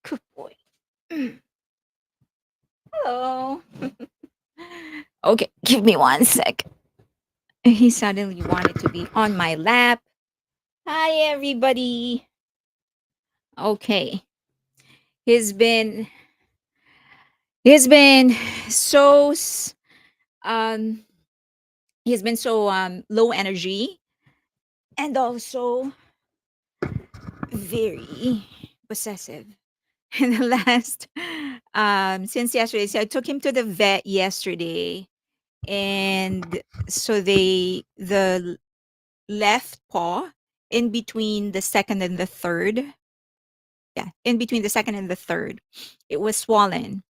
Good boy. Hello. Okay, give me one sec. He suddenly wanted to be on my lap. Hi, everybody. Okay. He's been he's been so um he's been so low energy and also very possessive. And the last since yesterday, so I took him to the vet yesterday, and so the left paw in between the second and the third, yeah, in between the second and the third, it was swollen.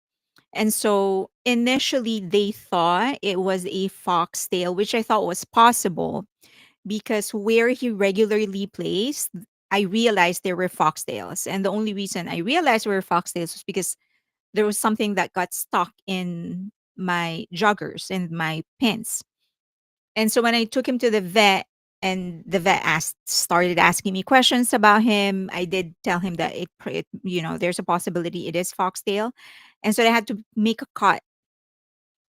And so initially they thought it was a foxtail, which I thought was possible because where he regularly plays, I realized there were foxtails. And the only reason I realized there were foxtails was because there was something that got stuck in my joggers and my pants. And so when I took him to the vet, and the vet started asking me questions about him, I did tell him that there's a possibility it is foxtail. And so they had to make a cut,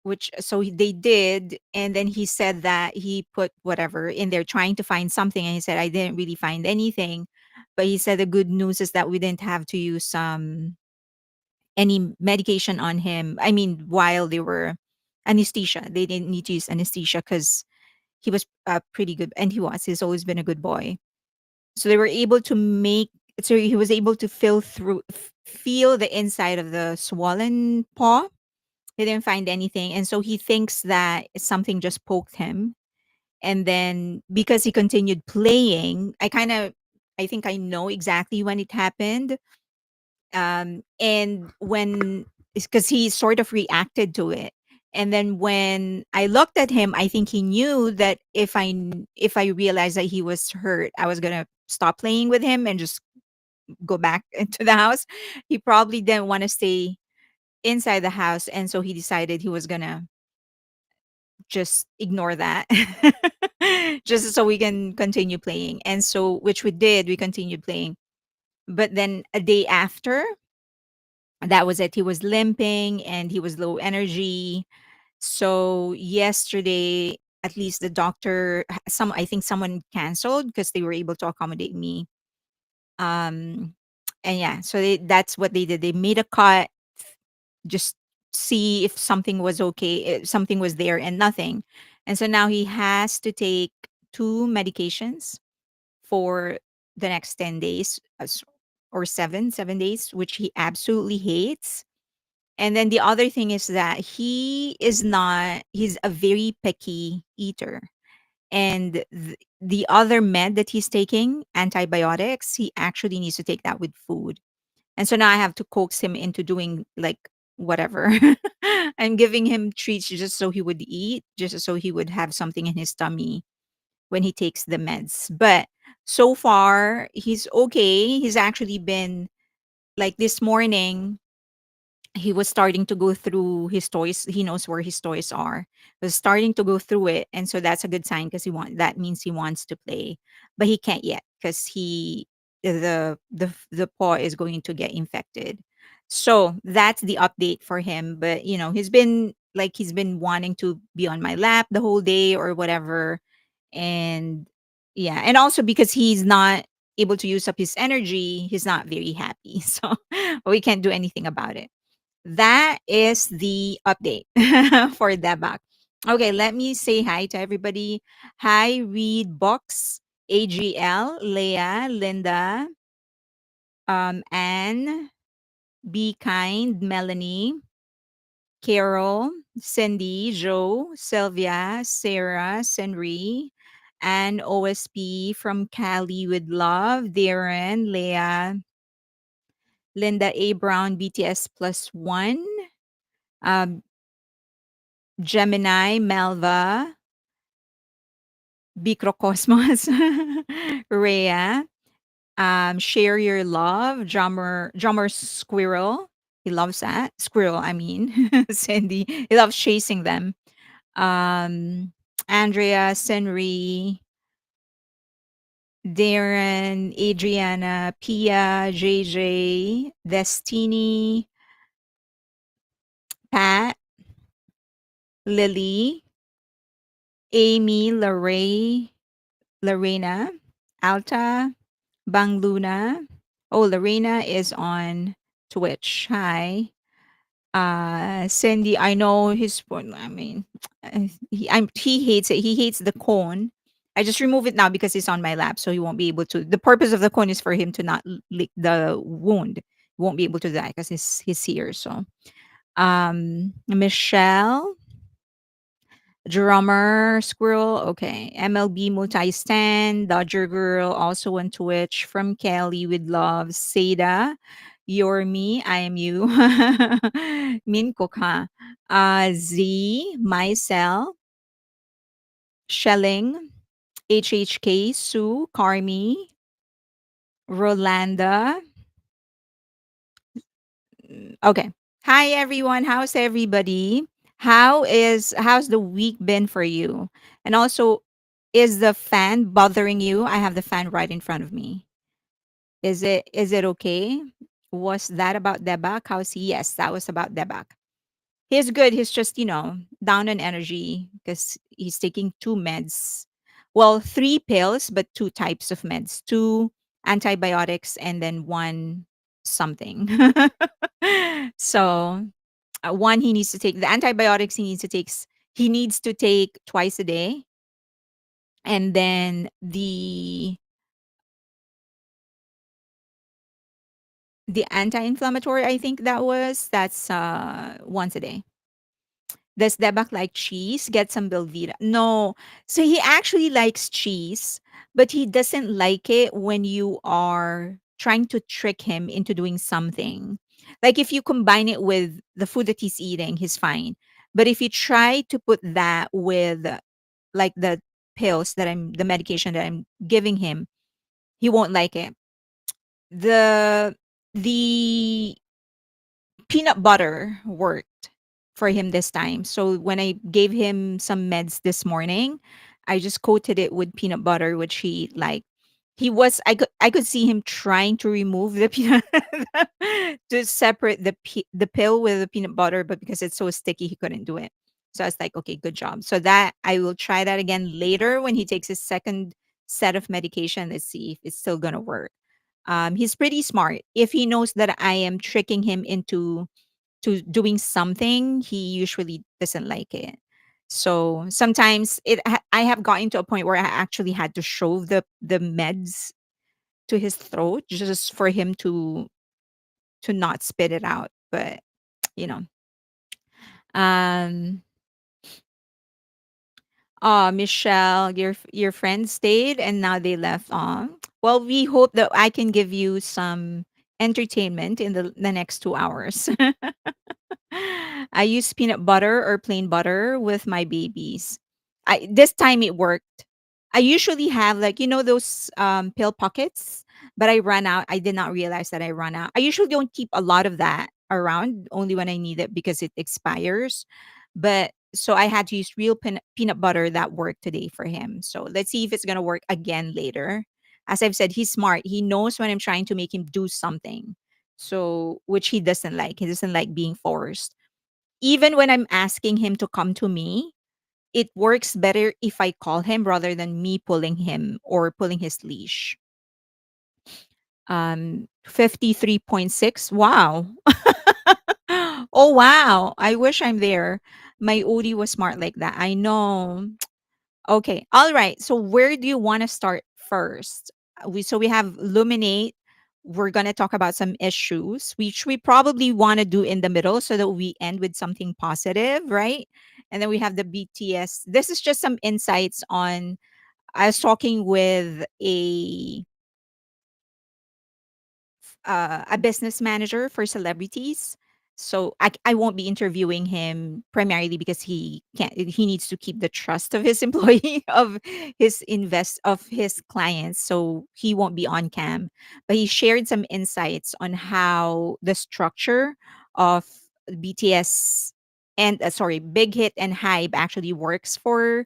which they did. And then he said that he put whatever in there trying to find something. And he said, I didn't really find anything. But he said the good news is that we didn't have to use any medication on him. I mean, while they were anesthesia, they didn't need to use anesthesia because he was pretty good, and he's always been a good boy. So they were able to make so he was able to feel the inside of the swollen paw. He didn't find anything, and so he thinks that something just poked him. And then because he continued playing, I think I know exactly when it happened. And when because he sort of reacted to it. And then when I looked at him, I think he knew that if I realized that he was hurt, I was gonna stop playing with him and just go back into the house. He probably didn't want to stay inside the house, and so he decided he was gonna just ignore that, just so we can continue playing. And so, which we did, we continued playing. But then a day after, that was it. He was limping and he was low energy. So yesterday, at least the doctor, I think someone canceled because they were able to accommodate me. Um, and yeah, so that's what they did. They made a cut, just see if something was okay, if something was there, and nothing. And so now he has to take two medications for the next 10 days, or 7 days, which he absolutely hates. And then the other thing is that he's a very picky eater. And the other med that he's taking, antibiotics, he actually needs to take that with food. And so now I have to coax him into doing like whatever. I'm giving him treats just so he would eat, just so he would have something in his tummy when he takes the meds. But so far, he's okay. He's actually been like this morning, he was starting to go through his toys. He knows where his toys are. Was starting to go through it, and so that's a good sign because that means he wants to play, but he can't yet because the paw is going to get infected. So that's the update for him. But he's been wanting to be on my lap the whole day or whatever, and yeah, and also because he's not able to use up his energy, he's not very happy. So we can't do anything about it. That is the update for DAEBAK. Okay, let me say hi to everybody. Hi, Read Box, AGL, Leah, Linda, Anne, Be Kind, Melanie, Carol, Cindy, Joe, Sylvia, Sarah, Senri, and OSP from Cali with love, Darren, Leah, Linda A. Brown, BTS plus one, um, Gemini, Melva, Bicrocosmos, Rhea, Share Your Love, Drummer Squirrel. He loves that. Squirrel, I mean. Cindy. He loves chasing them. Um, Andrea, Senri, Darren, Adriana, Pia, JJ, Destiny, Pat, Lily, Amy, Lorena, Alta, Bang Luna. Oh, Lorena is on Twitch. Hi. Cindy, I know his phone. I mean, he hates it. He hates the cone. I just remove it now because it's on my lap, so he won't be able to. The purpose of the cone is for him to not lick the wound. He won't be able to die because he's here. So, Michelle, drummer, squirrel. Okay, MLB multi stand, Dodger girl, also on Twitch from Kelly with love. Seda, you're me, I am you. Min Kokha. Z, myself, Shelling, HHK, Sue, Carmi, Rolanda. Okay. Hi everyone. How's everybody? How's the week been for you? And also, is the fan bothering you? I have the fan right in front of me. Is it okay? Was that about Debak? How's he? Yes, that was about Debak. He's good. He's just, down on energy because he's taking two meds. Well, three pills, but two types of meds. Two antibiotics and then one something. So, one he needs to take the antibiotics he needs to take twice a day, and then the anti-inflammatory, I think that's once a day. Does Debak like cheese? Get some Belvita. No. So he actually likes cheese, but he doesn't like it when you are trying to trick him into doing something. Like if you combine it with the food that he's eating, he's fine. But if you try to put that with like the medication that I'm giving him, he won't like it. The the peanut butter worked for him this time. So when I gave him some meds this morning, I just coated it with peanut butter, which he liked. I could see him trying to remove the peanut to separate the pill with the peanut butter, but because it's so sticky, he couldn't do it. So I was like, okay, good job. So that I will try that again later when he takes his second set of medication. Let's see if it's still gonna work. He's pretty smart. If he knows that I am tricking him into to doing something, he usually doesn't like it. So sometimes I have gotten to a point where I actually had to shove the meds to his throat just for him to not spit it out. But you know, um, Michelle, your friends stayed and now they left. Well, we hope that I can give you some entertainment in the next 2 hours. I use peanut butter or plain butter with my babies. This time it worked. I usually have like those pill pockets, but I ran out. I did not realize that I ran out. I usually don't keep a lot of that around, only when I need it because it expires. But so I had to use real peanut butter that worked today for him. So let's see if it's gonna work again later. As I've said, he's smart. He knows when I'm trying to make him do something. So which he doesn't like. He doesn't like being forced. Even when I'm asking him to come to me, it works better if I call him rather than me pulling him or pulling his leash. 53.6. Wow. Oh, wow. I wish I'm there. My Odie was smart like that. I know. Okay. All right. So where do you want to start first? We have Luminate. We're gonna talk about some issues, which we probably want to do in the middle so that we end with something positive, right? And then we have the BTS. This is just some insights on. I was talking with a business manager for celebrities. So I won't be interviewing him primarily because he needs to keep the trust of his employee of his clients. So he won't be on cam. But he shared some insights on how the structure of BTS and sorry, Big Hit and Hybe actually works for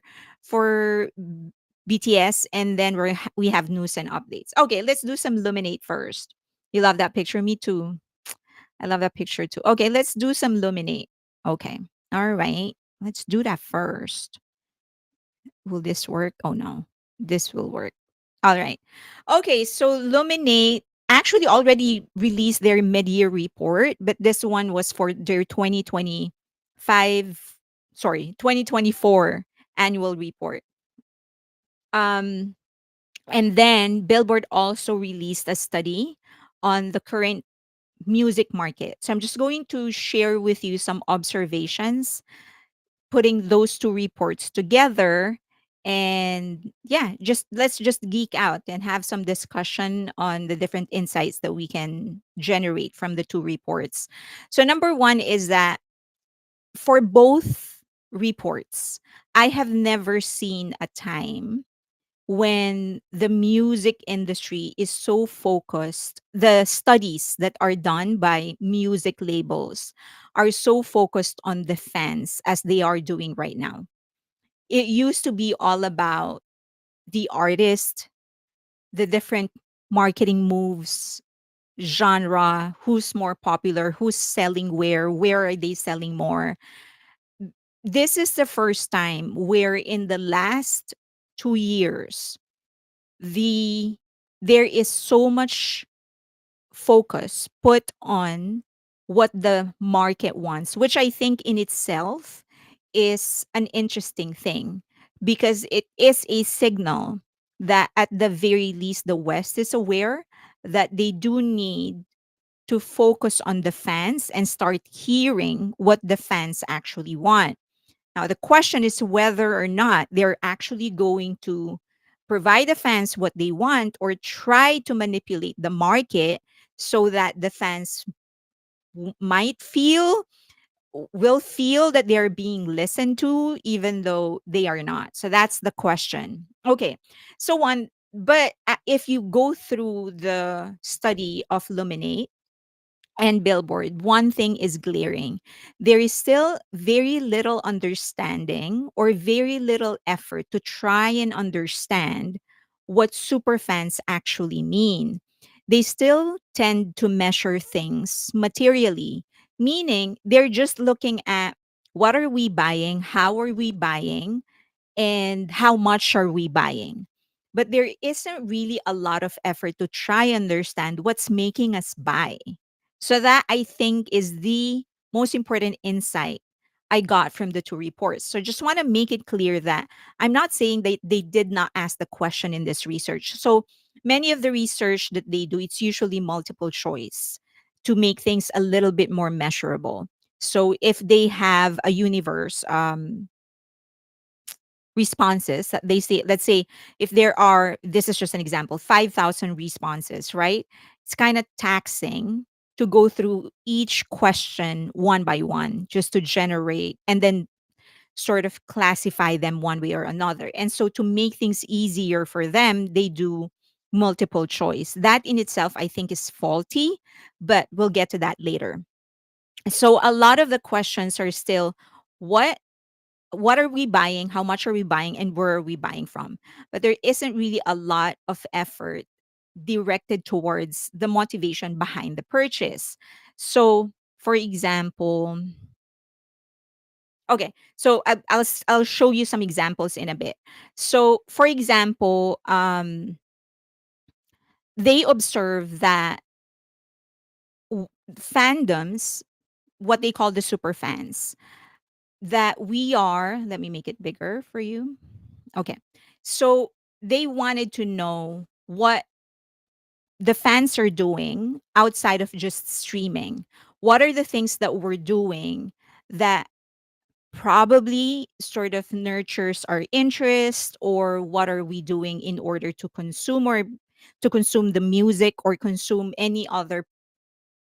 BTS, and then we have news and updates. Okay, let's do some Luminate first. You love that picture? Me too. I love that picture too. Okay, let's do some Luminate. Okay. All right. Let's do that first. Will this work? Oh no. This will work. All right. Okay, so Luminate actually already released their mid-year report, but this one was for their 2024 annual report. Um and then Billboard also released a study on the current music market. So I'm just going to share with you some observations, putting those two reports together. And yeah, just let's just geek out and have some discussion on the different insights that we can generate from the two reports. So number one is that for both reports, I have never seen a time when the music industry is so focused, the studies that are done by music labels are so focused on the fans as they are doing right now. It used to be all about the artist, the different marketing moves, genre, who's more popular, who's selling where are they selling more. This is the first time where in the last 2 years, the there is so much focus put on what the market wants, which I think in itself is an interesting thing because it is a signal that at the very least the West is aware that they do need to focus on the fans and start hearing what the fans actually want. Now, the question is whether or not they're actually going to provide the fans what they want or try to manipulate the market so that the fans might will feel that they're being listened to even though they are not. So that's the question. Okay. So one, but if you go through the study of Luminate and Billboard, one thing is glaring. There is still very little understanding or very little effort to try and understand what superfans actually mean. They still tend to measure things materially, meaning they're just looking at what are we buying, how are we buying, and how much are we buying. But there isn't really a lot of effort to try and understand what's making us buy. So that I think is the most important insight I got from the two reports. So just want to make it clear that I'm not saying that they did not ask the question in this research. So many of the research that they do, it's usually multiple choice to make things a little bit more measurable. So if they have a universe, responses that they say, let's say if there are, this is just an example, 5,000 responses, right? It's kind of taxing to go through each question one by one just to generate and then sort of classify them one way or another. And so to make things easier for them, they do multiple choice. That in itself I think is faulty, but we'll get to that later. So a lot of the questions are still what what are we buying, how much are we buying, and where are we buying from. But there isn't really a lot of effort directed towards the motivation behind the purchase. So for example, okay, so I'll show you some examples in a bit. So for example, they observe that fandoms, what they call the super fans, that we are, let me make it bigger for you. Okay. So they wanted to know what the fans are doing outside of just streaming. What are the things that we're doing that probably sort of nurtures our interest, or what are we doing in order to consume or to consume the music or consume any other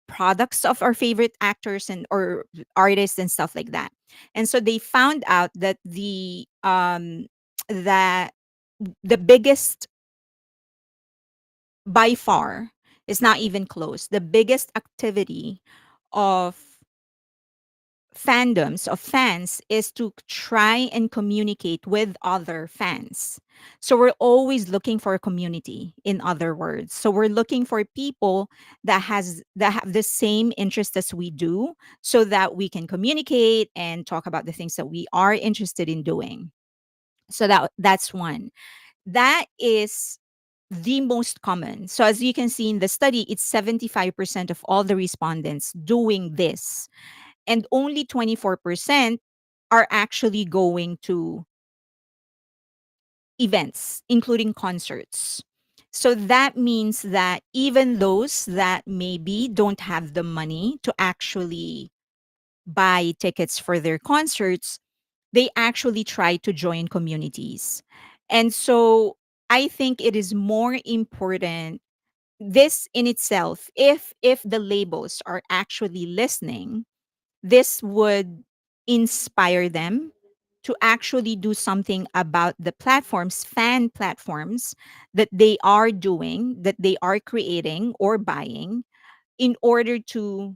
products of our favorite actors and or artists and stuff like that. And so they found out that that the biggest, by far, is not even close, the biggest activity of fandoms of fans is to try and communicate with other fans. So we're always looking for a community, in other words. So we're looking for people that have the same interest as we do, so that we can communicate and talk about the things that we are interested in doing. So that's one. That is the most common. So as you can see in the study, it's 75% of all the respondents doing this, and only 24% are actually going to events, including concerts. So that means that even those that maybe don't have the money to actually buy tickets for their concerts, they actually try to join communities. And so I think it is more important, this in itself, if the labels are actually listening, this would inspire them to actually do something about the platforms, fan platforms, that they are doing, that they are creating or buying, in order to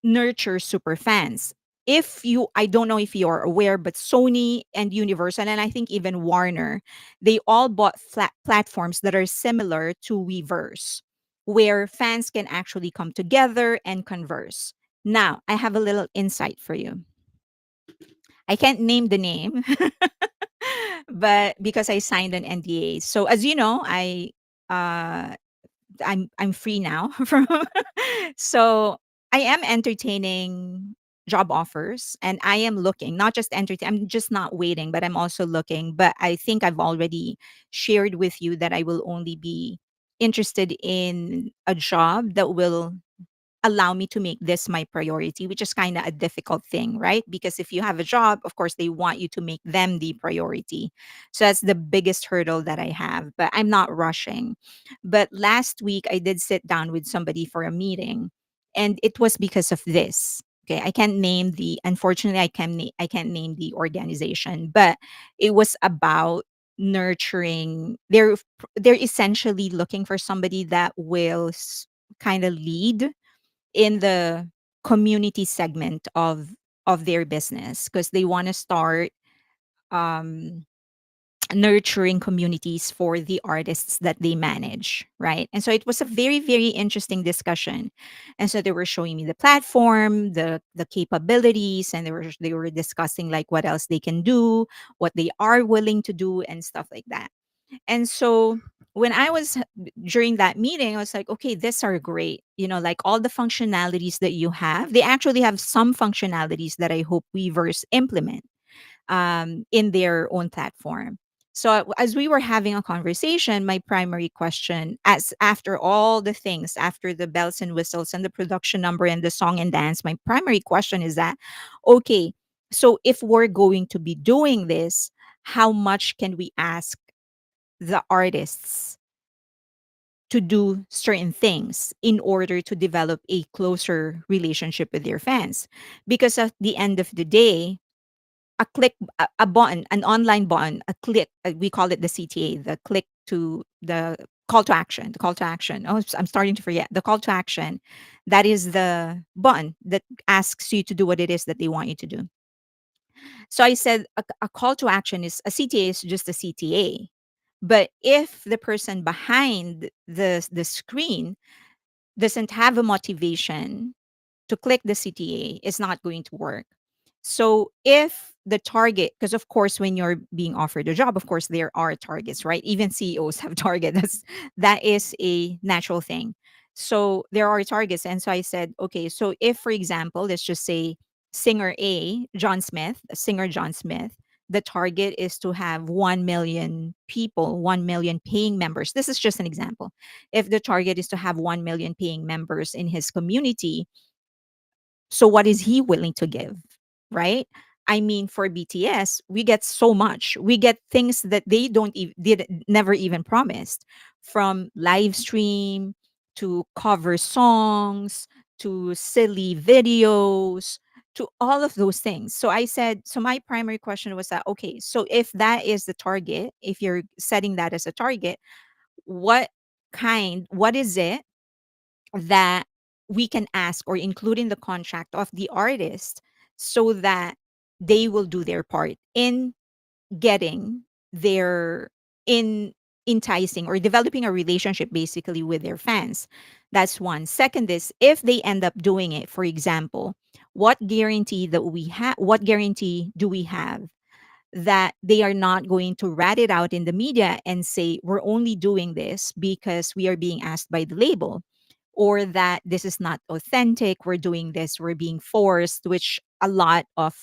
nurture super fans. If you, I don't know if you're aware, but Sony and Universal, and I think even Warner, they all bought platforms that are similar to Weverse, where fans can actually come together and converse. Now, I have a little insight for you. I can't name the name, but because I signed an NDA. So as you know, uh I'm free now from so I am entertaining job offers, and I am looking, not just entertain, I'm just not waiting, but I'm also looking. But I think I've already shared with you that I will only be interested in a job that will allow me to make this my priority, which is kind of a difficult thing, right? Because if you have a job, of course, they want you to make them the priority. So that's the biggest hurdle that I have, but I'm not rushing. But last week, I did sit down with somebody for a meeting, and it was because of this. Okay, I can't name the, unfortunately, I can't name the organization, but it was about nurturing. They're essentially looking for somebody that will kind of lead in the community segment of their business, because they want to start um nurturing communities for the artists that they manage, right? And so it was a very, very interesting discussion. And so they were showing me the platform, the capabilities, and they were discussing like what else they can do, what they are willing to do, and stuff like that. And so when I was during that meeting, I was like, okay, these are great. Like all the functionalities that you have, they actually have some functionalities that I hope Weavers implement in their own platform. So as we were having a conversation, my primary question, as after all the things, after the bells and whistles and the production number and the song and dance, my primary question is that, okay, so if we're going to be doing this, how much can we ask the artists to do certain things in order to develop a closer relationship with their fans? Because at the end of the day, a button, an online button, a click, we call it the CTA, the click to the call to action, the call to action. Oh, I'm starting to forget the call to action. That is the button that asks you to do what it is that they want you to do. So I said a call to action is, a CTA is just a CTA. But if the person behind the screen doesn't have a motivation to click the CTA, it's not going to work. So if the target, because of course when you're being offered a job, of course there are targets, right? Even CEOs have targets. That is a natural thing. So there are targets. And so I said, okay, so if for example, let's just say singer A, singer John Smith, the target is to have 1 million people, 1 million paying members. This is just an example. If the target is to have 1 million paying members in his community, so what is he willing to give, right? I mean, for BTS, we get so much. We get things that they don't did never even promised, from live stream to cover songs to silly videos to all of those things. So I said, so my primary question was that, okay, so if that is the target, if you're setting that as a target, what is it that we can ask or include in the contract of the artist so that they will do their part in getting their in enticing or developing a relationship basically with their fans. That's one. Second is if they end up doing it, for example, what guarantee do we have that they are not going to rat it out in the media and say we're only doing this because we are being asked by the label, or that this is not authentic, we're doing this, we're being forced, which a lot of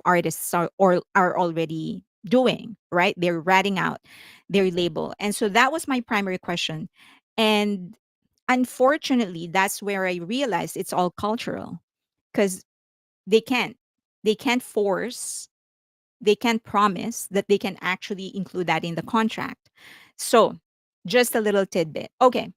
artists are already doing, right? They're ratting out their label. And so that was my primary question. And unfortunately, that's where I realized it's all cultural, because they can't they can't force they can't promise that they can actually include that in the contract. So, just a little tidbit. Okay.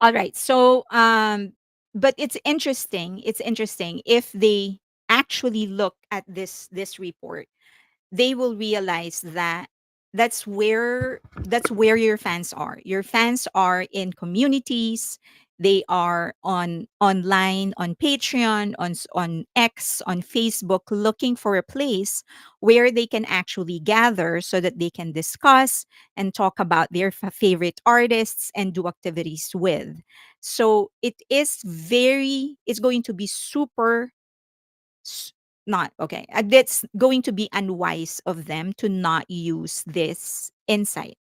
All right. So, but it's interesting. It's interesting if they actually look at this report, they will realize that that's where your fans are. Your fans are in communities. They are on online, on Patreon, on X, on Facebook, looking for a place where they can actually gather so that they can discuss and talk about their favorite artists and do activities with. So it's going to be super s- not okay. That's going to be unwise of them to not use this insight,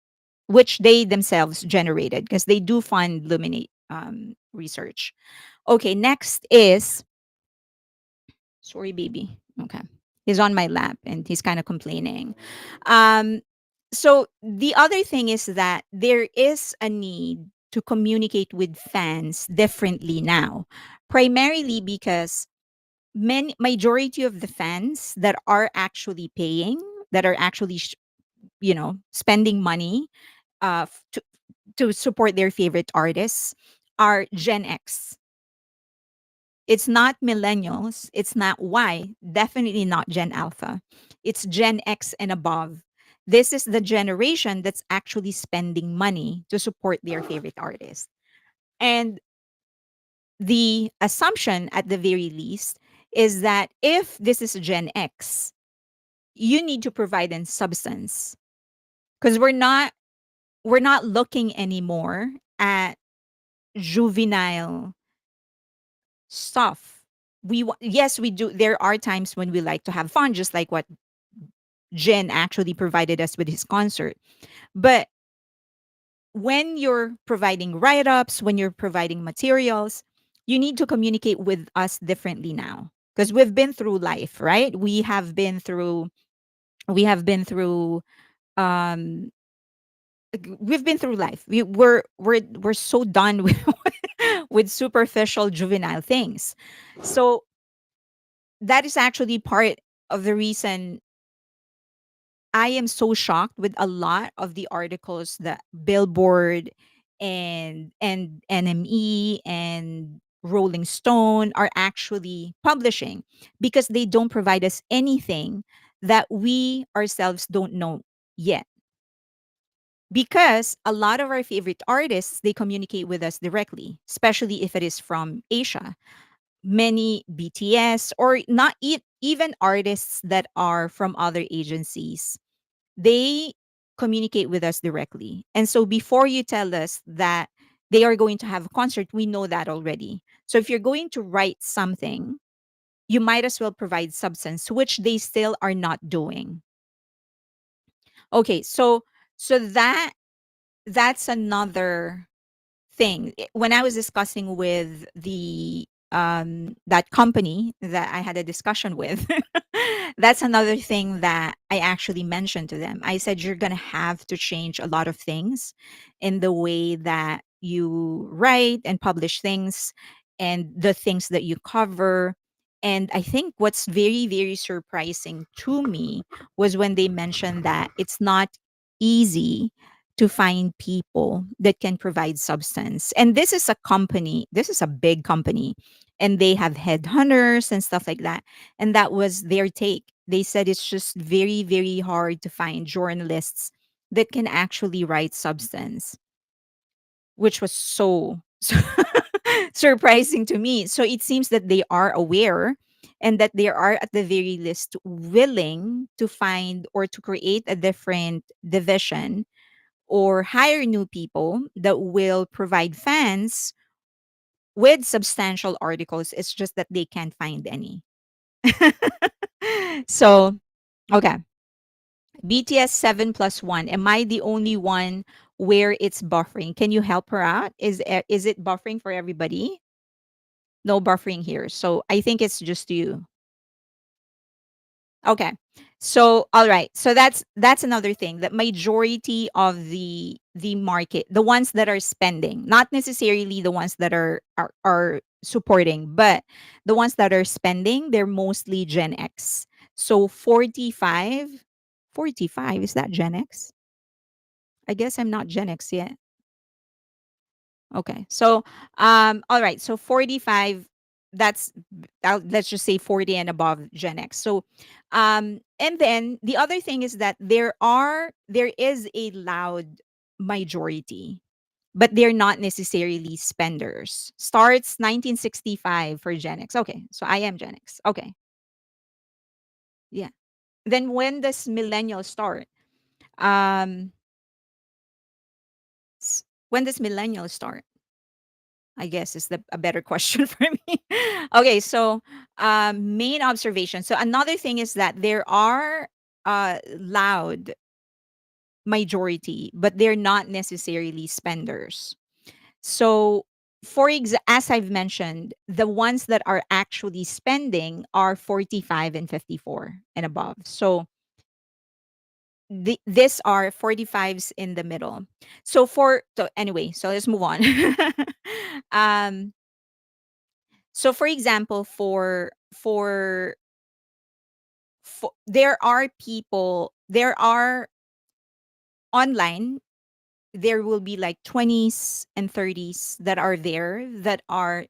which they themselves generated, because they do fund Luminate research. Okay, next is sorry, baby. Okay, he's on my lap and he's kind of complaining. Um, so the other thing is that there is a need to communicate with fans differently now, primarily because many majority of the fans that are actually paying, that are actually spending money uh f- to to support their favorite artists, are Gen X. It's not millennials, it's not Y, definitely not Gen Alpha. It's Gen X and above. This is the generation that's actually spending money to support their favorite artist. And the assumption at the very least is that if this is Gen X, you need to provide in substance, because we're not looking anymore at juvenile stuff. Yes, we do. There are times when we like to have fun, just like what Jen actually provided us with his concert. But when you're providing write-ups, when you're providing materials, you need to communicate with us differently now, because we've been through life, right? We have been through um we've been through life. We're so done with with superficial juvenile things. So that is actually part of the reason I am so shocked with a lot of the articles that Billboard and NME and Rolling Stone are actually publishing, because they don't provide us anything that we ourselves don't know yet. Because a lot of our favorite artists, they communicate with us directly, especially if it is from Asia. Many BTS, or not even artists that are from other agencies, they communicate with us directly. And so before you tell us that they are going to have a concert, we know that already. So if you're going to write something, you might as well provide substance, which they still are not doing. Okay, so that's another thing. When I was discussing with the that company that I had a discussion with, that's another thing that I actually mentioned to them. I said you're gonna have to change a lot of things in the way that you write and publish things, and the things that you cover. And I think what's very, very surprising to me was when they mentioned that it's not easy to find people that can provide substance. And this is a big company, and they have headhunters and stuff like that. And that was their take. They said it's just very, very hard to find journalists that can actually write substance, which was so surprising to me. So it seems that they are aware and that they are at the very least willing to find or to create a different division or hire new people that will provide fans with substantial articles. It's just that they can't find any. So, okay. BTS 7 plus 1. Am I the only one where it's buffering? Can you help her out? Is it buffering for everybody? No buffering here. So I think it's just you. Okay. So all right. So that's another thing. That majority of the market, the ones that are spending, not necessarily the ones that are supporting, but the ones that are spending, they're mostly Gen X. So 45, is that Gen X? I guess I'm not Gen X yet. Okay. So, all right. So 45, that's, let's just say 40 and above Gen X. So, and then the other thing is that there is a loud majority, but they're not necessarily spenders. Starts 1965 for Gen X. Okay. So I am Gen X. Okay. Yeah. Then when does millennial start? Um, when does millennial start? I guess is a better question for me. Okay, so main observation. So another thing is that there are loud majority, but they're not necessarily spenders. So as I've mentioned, the ones that are actually spending are 45 and 54 and above. So these are 45s in the middle. Anyway, so let's move on. um So for example, there are people, there are online, there will be like 20s and 30s that are there that are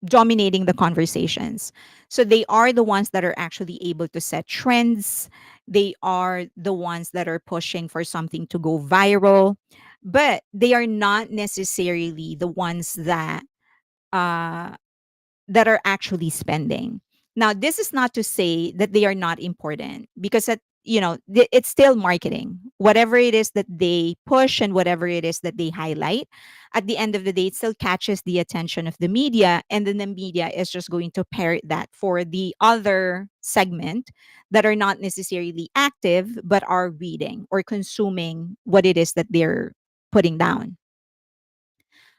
dominating the conversations. So they are the ones that are actually able to set trends. They are the ones that are pushing for something to go viral, but they are not necessarily the ones uh that are actually spending. Now, this is not to say that they are not important because it's still marketing. Whatever it is that they push and whatever it is that they highlight, at the end of the day, it still catches the attention of the media, and then the media is just going to parrot that for the other segment that are not necessarily active but are reading or consuming what it is that they're putting down.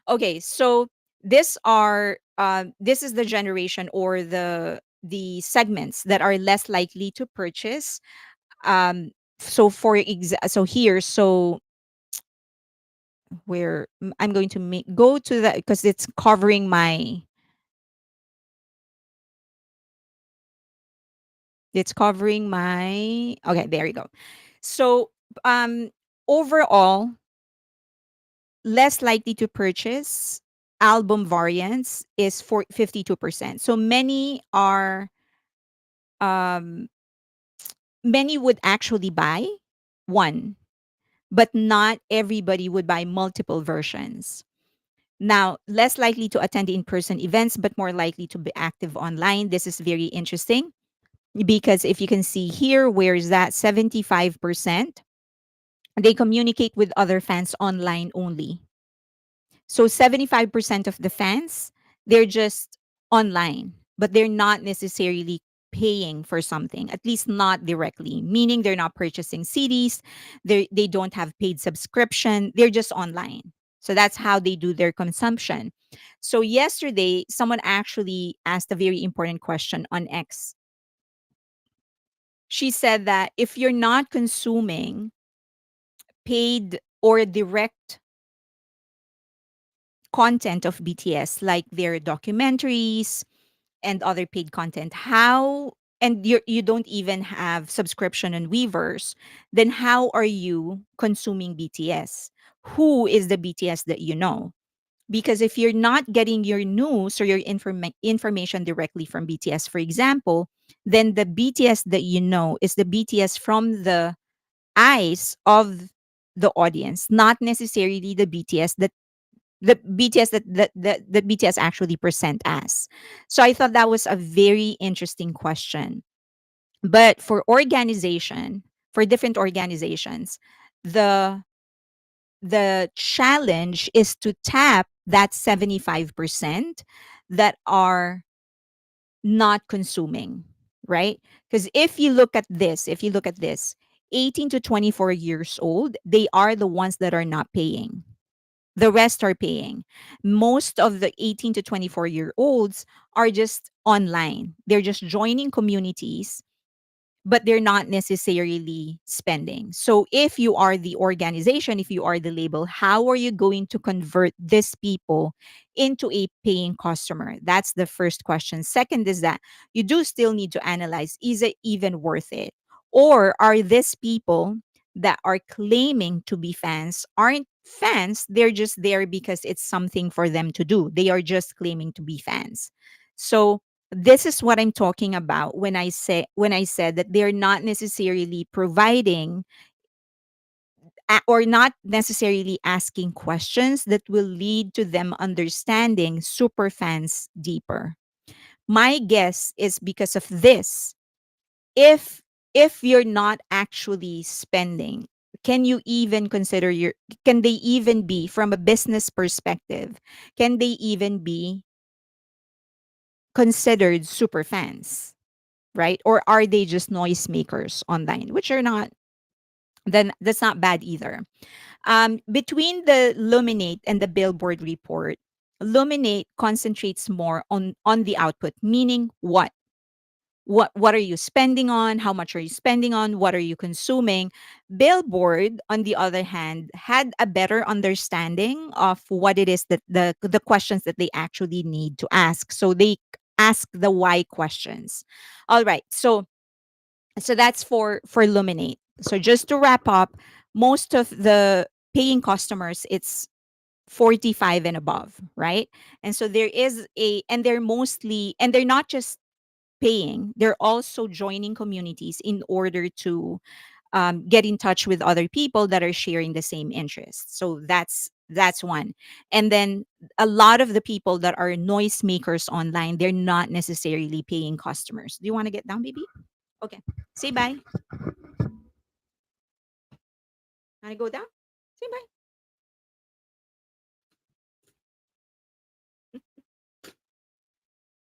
Okay, so this is the generation or the segments that are less likely to purchase. So here, so where I'm going to go to that because it's covering my, okay, there you go. So um overall, less likely to purchase album variants is for 52%. So um many would actually buy one, but not everybody would buy multiple versions. Now, less likely to attend in-person events, but more likely to be active online. This is very interesting because if you can see here, where is that 75%? They communicate with other fans online only. So 75% of the fans, they're just online, but they're not necessarily paying for something, at least not directly, meaning they're not purchasing CDs, they don't have paid subscription, they're just online. So that's how they do their consumption. So yesterday, someone actually asked a very important question on X. She said that if you're not consuming paid or direct content of BTS, like their documentaries and other paid content, and you don't even have subscription on Weavers, then how are you consuming BTS? Who is the BTS that you know? Because if you're not getting your news or your information directly from BTS, for example, then the BTS that you know is the BTS from the eyes of the audience, not necessarily the BTS the BTS that BTS actually present as. So I thought that was a very interesting question. But for different organizations, the the challenge is to tap that 75% that are not consuming, right? Because if you look at this, 18 to 24 years old, they are the ones that are not paying. The rest are paying. Most of the 18 to 24-year-olds are just online. They're just joining communities, but they're not necessarily spending. So if you are the organization, if you are the label, how are you going to convert these people into a paying customer? That's the first question. Second is that you do still need to analyze, is it even worth it? Or are these people that are claiming to be fans aren't fans, they're just there because it's something for them to do. They are just claiming to be fans. So this is what I'm talking about when I said that they're not necessarily providing or not necessarily asking questions that will lead to them understanding super fans deeper. My guess is because of this. If you're not actually spending, can you even consider your can they even be from a business perspective? Can they even be considered super fans? Right? Or are they just noisemakers online, which are not, then that's not bad either. Between the Luminate and the Billboard report, Luminate concentrates more on the output, meaning what are you spending on, how much are you spending on, what are you consuming. Billboard, on the other hand, had a better understanding of what it is that the questions that they actually need to ask, so they ask the why questions. All right, so that's for Luminate. So just to wrap up, most of the paying customers, it's 45 and above, right? And so there is a and they're mostly, and they're not just paying, they're also joining communities in order to get in touch with other people that are sharing the same interests. So that's one. And then a lot of the people that are noisemakers online, they're not necessarily paying customers. Do you want to get down, baby? Okay. Say bye. Want to go down? Say bye.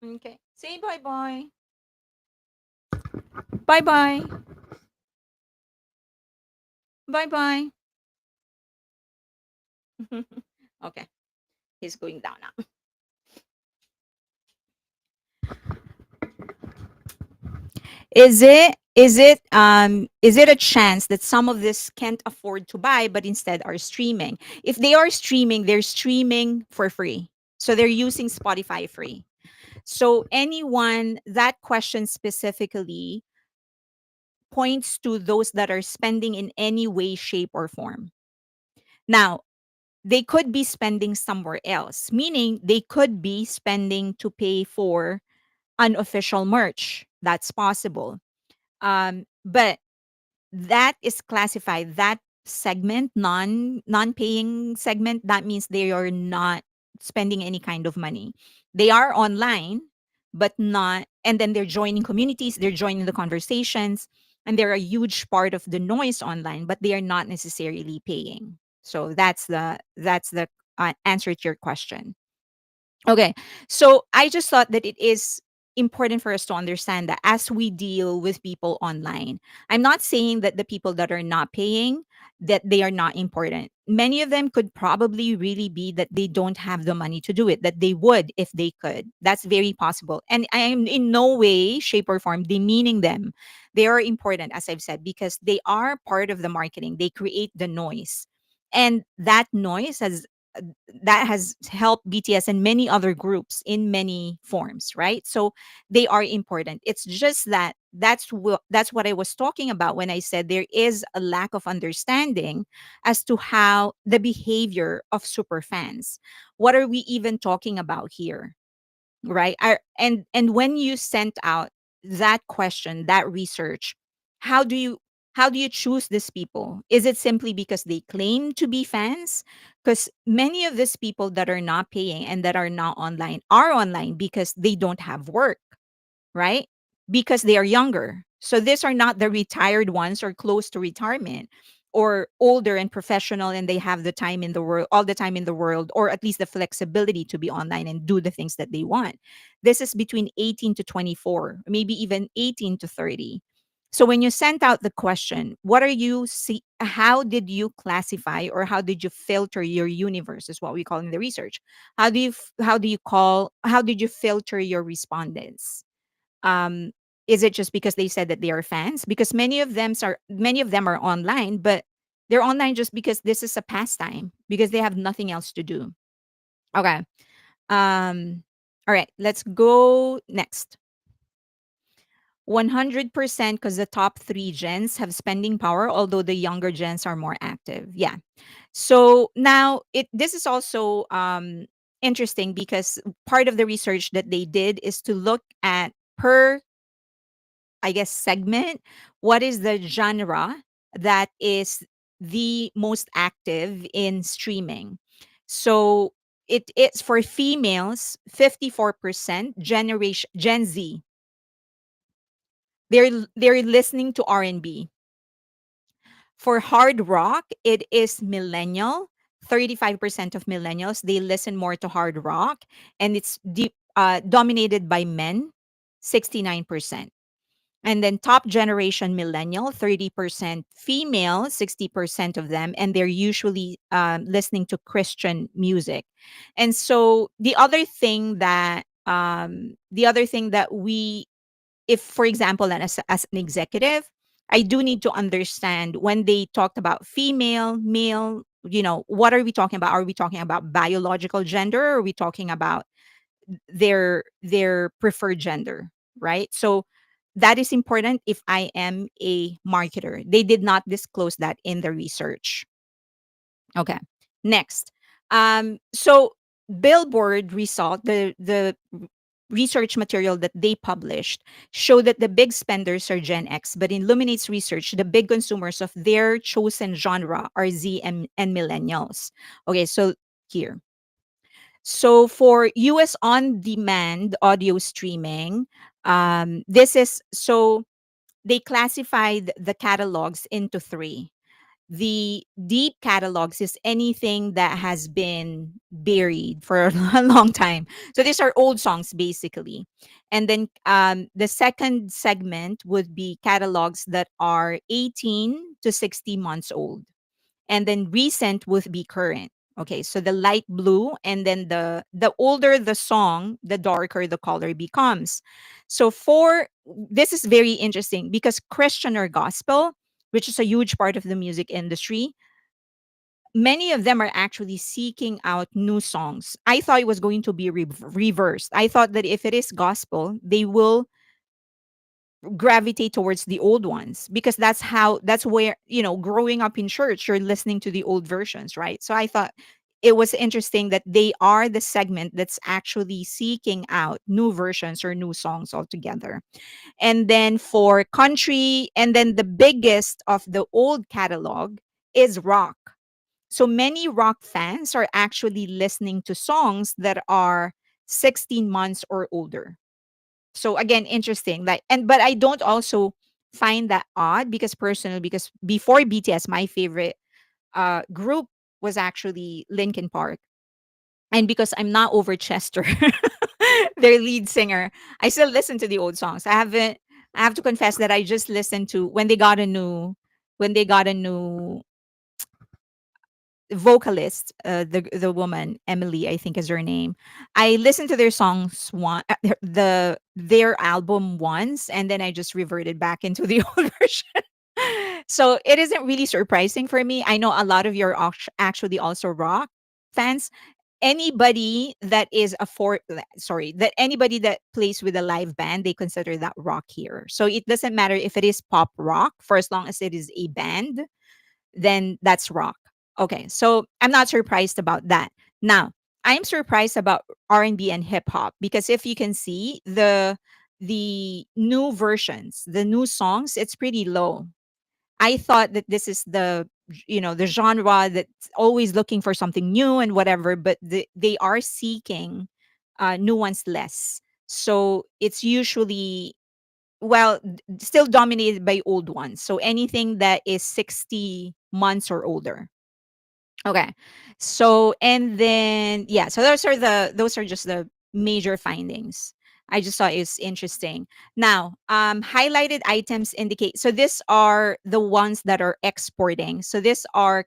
Okay. Say bye bye. Bye bye. Bye bye. Okay. He's going down now. Is it a chance that some of this can't afford to buy but instead are streaming? If they are streaming, they're streaming for free. So they're using Spotify free. So anyone that question specifically points to those that are spending in any way, shape, or form. Now, they could be spending somewhere else, meaning they could be spending to pay for unofficial merch. That's possible. But that is classified, that segment, non-paying segment, that means they are not spending any kind of money. They are online, but not, and then they're joining communities, they're joining the conversations, and they're a huge part of the noise online, but they are not necessarily paying. So that's the answer to your question. Okay. So I just thought that it is important for us to understand that as we deal with people online, I'm not saying that the people that are not paying, that they are not important. Many of them could probably really be that they don't have the money to do it, that they would if they could. That's very possible. And I am in no way, shape, or form demeaning them. They are important, as I've said, because they are part of the marketing. They create the noise. And that noise has helped BTS and many other groups in many forms, right? So they are important. It's just that that's what I was talking about when I said there is a lack of understanding as to how the behavior of super fans. What are we even talking about here, right? And when you sent out that question, that research, how do you? how do you choose these people? Is it simply because they claim to be fans? Because many of these people that are not paying and that are online because they don't have work, right? Because they are younger. So these are not the retired ones or close to retirement or older and professional, and they have the time in the world, all the time in the world, or at least the flexibility to be online and do the things that they want. This is between 18 to 24, maybe even 18 to 30. So when you sent out the question, what are you see how did you classify or how did you filter your universe is what we call in the research. How did you filter your respondents? um is it just because they said that they are fans? Because many of them are online, but they're online just because this is a pastime, because they have nothing else to do. Okay. All right, let's go next. 100% because the top three gens have spending power, although the younger gens are more active. Yeah. So now this is also interesting because part of the research that they did is to look at per, I guess, segment, what is the genre that is the most active in streaming. So it's for females, 54% generation Gen Z. They're listening to R&B. For hard rock, it is millennial. 35% of millennials, they listen more to hard rock, and it's dominated by men, 69%. And then top generation millennial, 30% female, 60% of them, and they're usually listening to Christian music. And so the other thing that we, if for example, and as an executive, I do need to understand when they talked about female, male, what are we talking about? Are we talking about biological gender, or are we talking about their preferred gender, right? So that is important if I am a marketer. They did not disclose that in the research. Okay. Next. So Billboard result, the research material that they published show that the big spenders are Gen X, but in Luminate's research, the big consumers of their chosen genre are Z and millennials. Okay, so here. So for US on demand audio streaming, this is so they classified the catalogs into three. The deep catalogs is anything that has been buried for a long time. So these are old songs basically. And then the second segment would be catalogs that are 18 to 60 months old, and then recent would be current. Okay, so the light blue, and then the older the song, the darker the color becomes. So for this is very interesting because Christian or gospel, which is a huge part of the music industry, many of them are actually seeking out new songs. I thought it was going to be reversed. I thought that if it is gospel, they will gravitate towards the old ones, because that's where, growing up in church, you're listening to the old versions, right? So I thought it was interesting that they are the segment that's actually seeking out new versions or new songs altogether. And then for country, and then the biggest of the old catalog is rock. So many rock fans are actually listening to songs that are 16 months or older. So again, interesting. Like, and but I don't also find that odd, because personally, because before BTS, my favorite group was actually Linkin Park. And because I'm not over Chester, their lead singer, I still listen to the old songs. I have to confess that I just listened to when they got a new vocalist, the woman Emily, I think is her name. I listened to their songs their album once, and then I just reverted back into the old version. So it isn't really surprising for me. I know a lot of you are actually also rock fans. Anybody that is that anybody that plays with a live band, they consider that rock here. So it doesn't matter if it is pop rock, for as long as it is a band, then that's rock. Okay, so I'm not surprised about that. Now, I'm surprised about R&B and hip hop, because if you can see the new versions, the new songs, it's pretty low. I thought that this is the genre that's always looking for something new and whatever, but they are seeking nuance-less. So it's usually, well, still dominated by old ones. So anything that is 60 months or older. Okay. So and then yeah, so those are just the major findings. I just thought it's interesting. Now, highlighted items indicate, so these are the ones that are exporting. So these are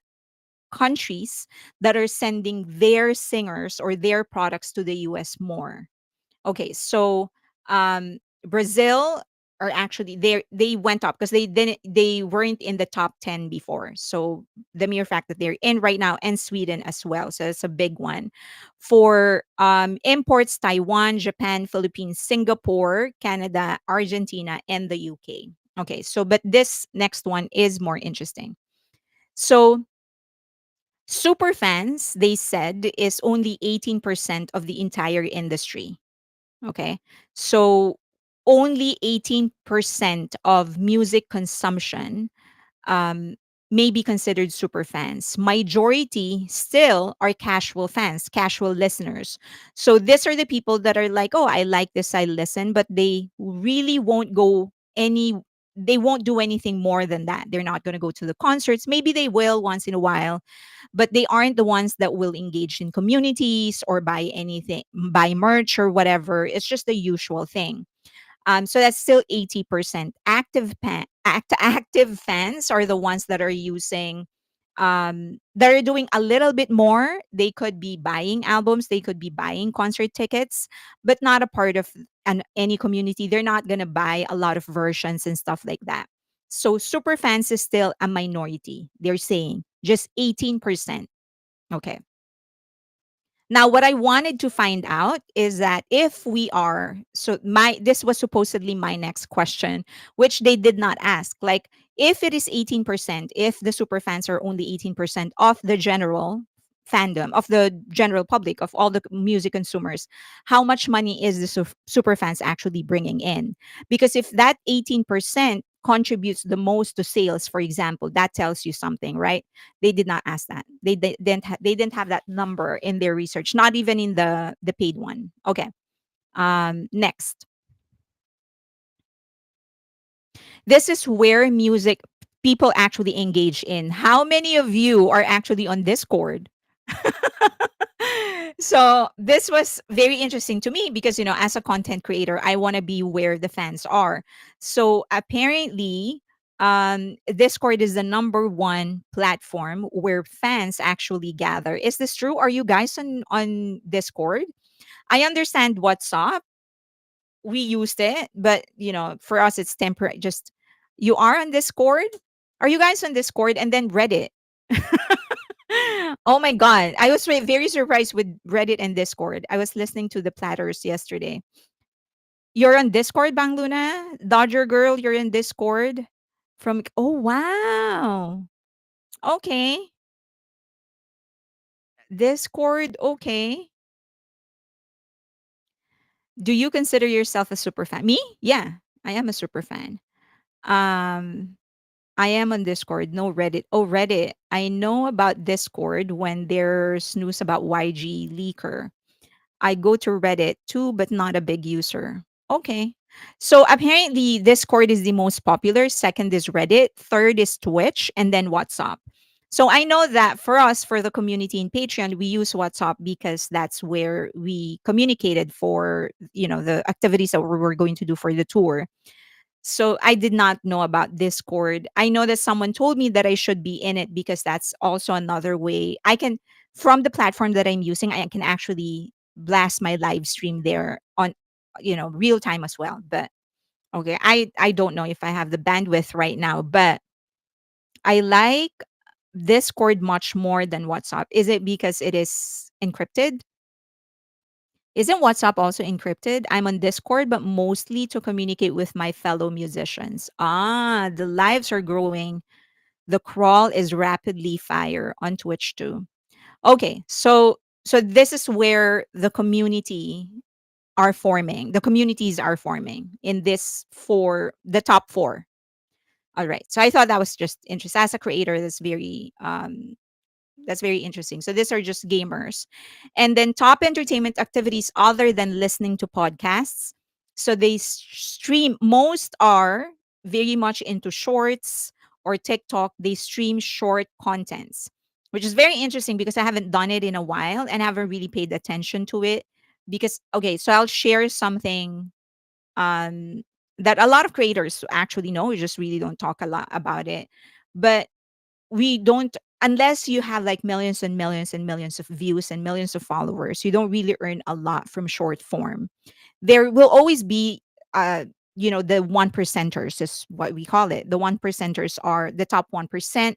countries that are sending their singers or their products to the US more. Okay, so Brazil are actually they went up because they weren't in the top 10 before. So the mere fact that they're in right now, and Sweden as well. So it's a big one. For imports, Taiwan, Japan, Philippines, Singapore, Canada, Argentina, and the UK. Okay, so but this next one is more interesting. So super fans, they said, is only 18% of the entire industry. Okay. So only 18% of music consumption um, may be considered super fans. Majority still are casual fans, casual listeners. So these are the people that are like, oh, I like this, I listen, but they really won't go any, they won't do anything more than that. They're not going to go to the concerts. Maybe they will once in a while, but they aren't the ones that will engage in communities or buy anything, buy merch or whatever. It's just the usual thing. So that's still 80%. Active fans are the ones that are using, that are doing a little bit more. They could be buying albums, they could be buying concert tickets, but not a part of any community. They're not going to buy a lot of versions and stuff like that. So super fans is still a minority. They're saying just 18%. Okay. Now, what I wanted to find out is that if we are, so my, this was supposedly my next question, which they did not ask. Like, if it is 18%, if the super fans are only 18% of the general fandom, of the general public, of all the music consumers, how much money is the super fans actually bringing in? Because if that 18% contributes the most to sales, for example, that tells you something, right? They did not ask that. They didn't have that number in their research, not even in the paid one. Okay. Next. This is where music people actually engage in. How many of you are actually on Discord? So this was very interesting to me because as a content creator, I want to be where the fans are. So apparently Discord is the number one platform where fans actually gather. Is this true? Are you guys on Discord? I understand WhatsApp, we used it, but for us it's temporary. Just, you are on Discord? Are you guys on Discord? And then Reddit. Oh my god, I was very surprised with Reddit and Discord. I was listening to the Platters yesterday. You're on Discord, Bang Luna? Dodger girl, you're in Discord? From, oh wow. Okay. Discord, okay. Do you consider yourself a super fan? Me? Yeah, I am a super fan. Um I am on Discord, no Reddit. Oh, Reddit. I know about Discord when there's news about YG leaker. I go to Reddit too, but not a big user. Okay. So apparently Discord is the most popular. Second is Reddit. Third is Twitch. And then WhatsApp. So I know that for us, for the community in Patreon, we use WhatsApp because that's where we communicated for, the activities that we were going to do for the tour. So I did not know about Discord. I know that someone told me that I should be in it because that's also another way I can, from the platform that I'm using, I can actually blast my live stream there on, real time as well. But okay, I don't know if I have the bandwidth right now, but I like Discord much more than WhatsApp. Is it because it is encrypted? Isn't WhatsApp also encrypted? I'm on Discord, but mostly to communicate with my fellow musicians. Ah, the lives are growing. The crawl is rapidly fire on Twitch too. Okay, so this is where the community are forming. The communities are forming in this for the top four. All right. So I thought that was just interesting. As a creator, that's very interesting. So these are just gamers. And then top entertainment activities other than listening to podcasts. So they stream, most are very much into shorts or TikTok. They stream short contents, which is very interesting because I haven't done it in a while and haven't really paid attention to it. Because, okay, so I'll share something um, that a lot of creators actually know. We just really don't talk a lot about it. But we don't, unless you have like millions and millions and millions of views and millions of followers, you don't really earn a lot from short form. There will always be the one percenters is what we call it. The one percenters are the top 1%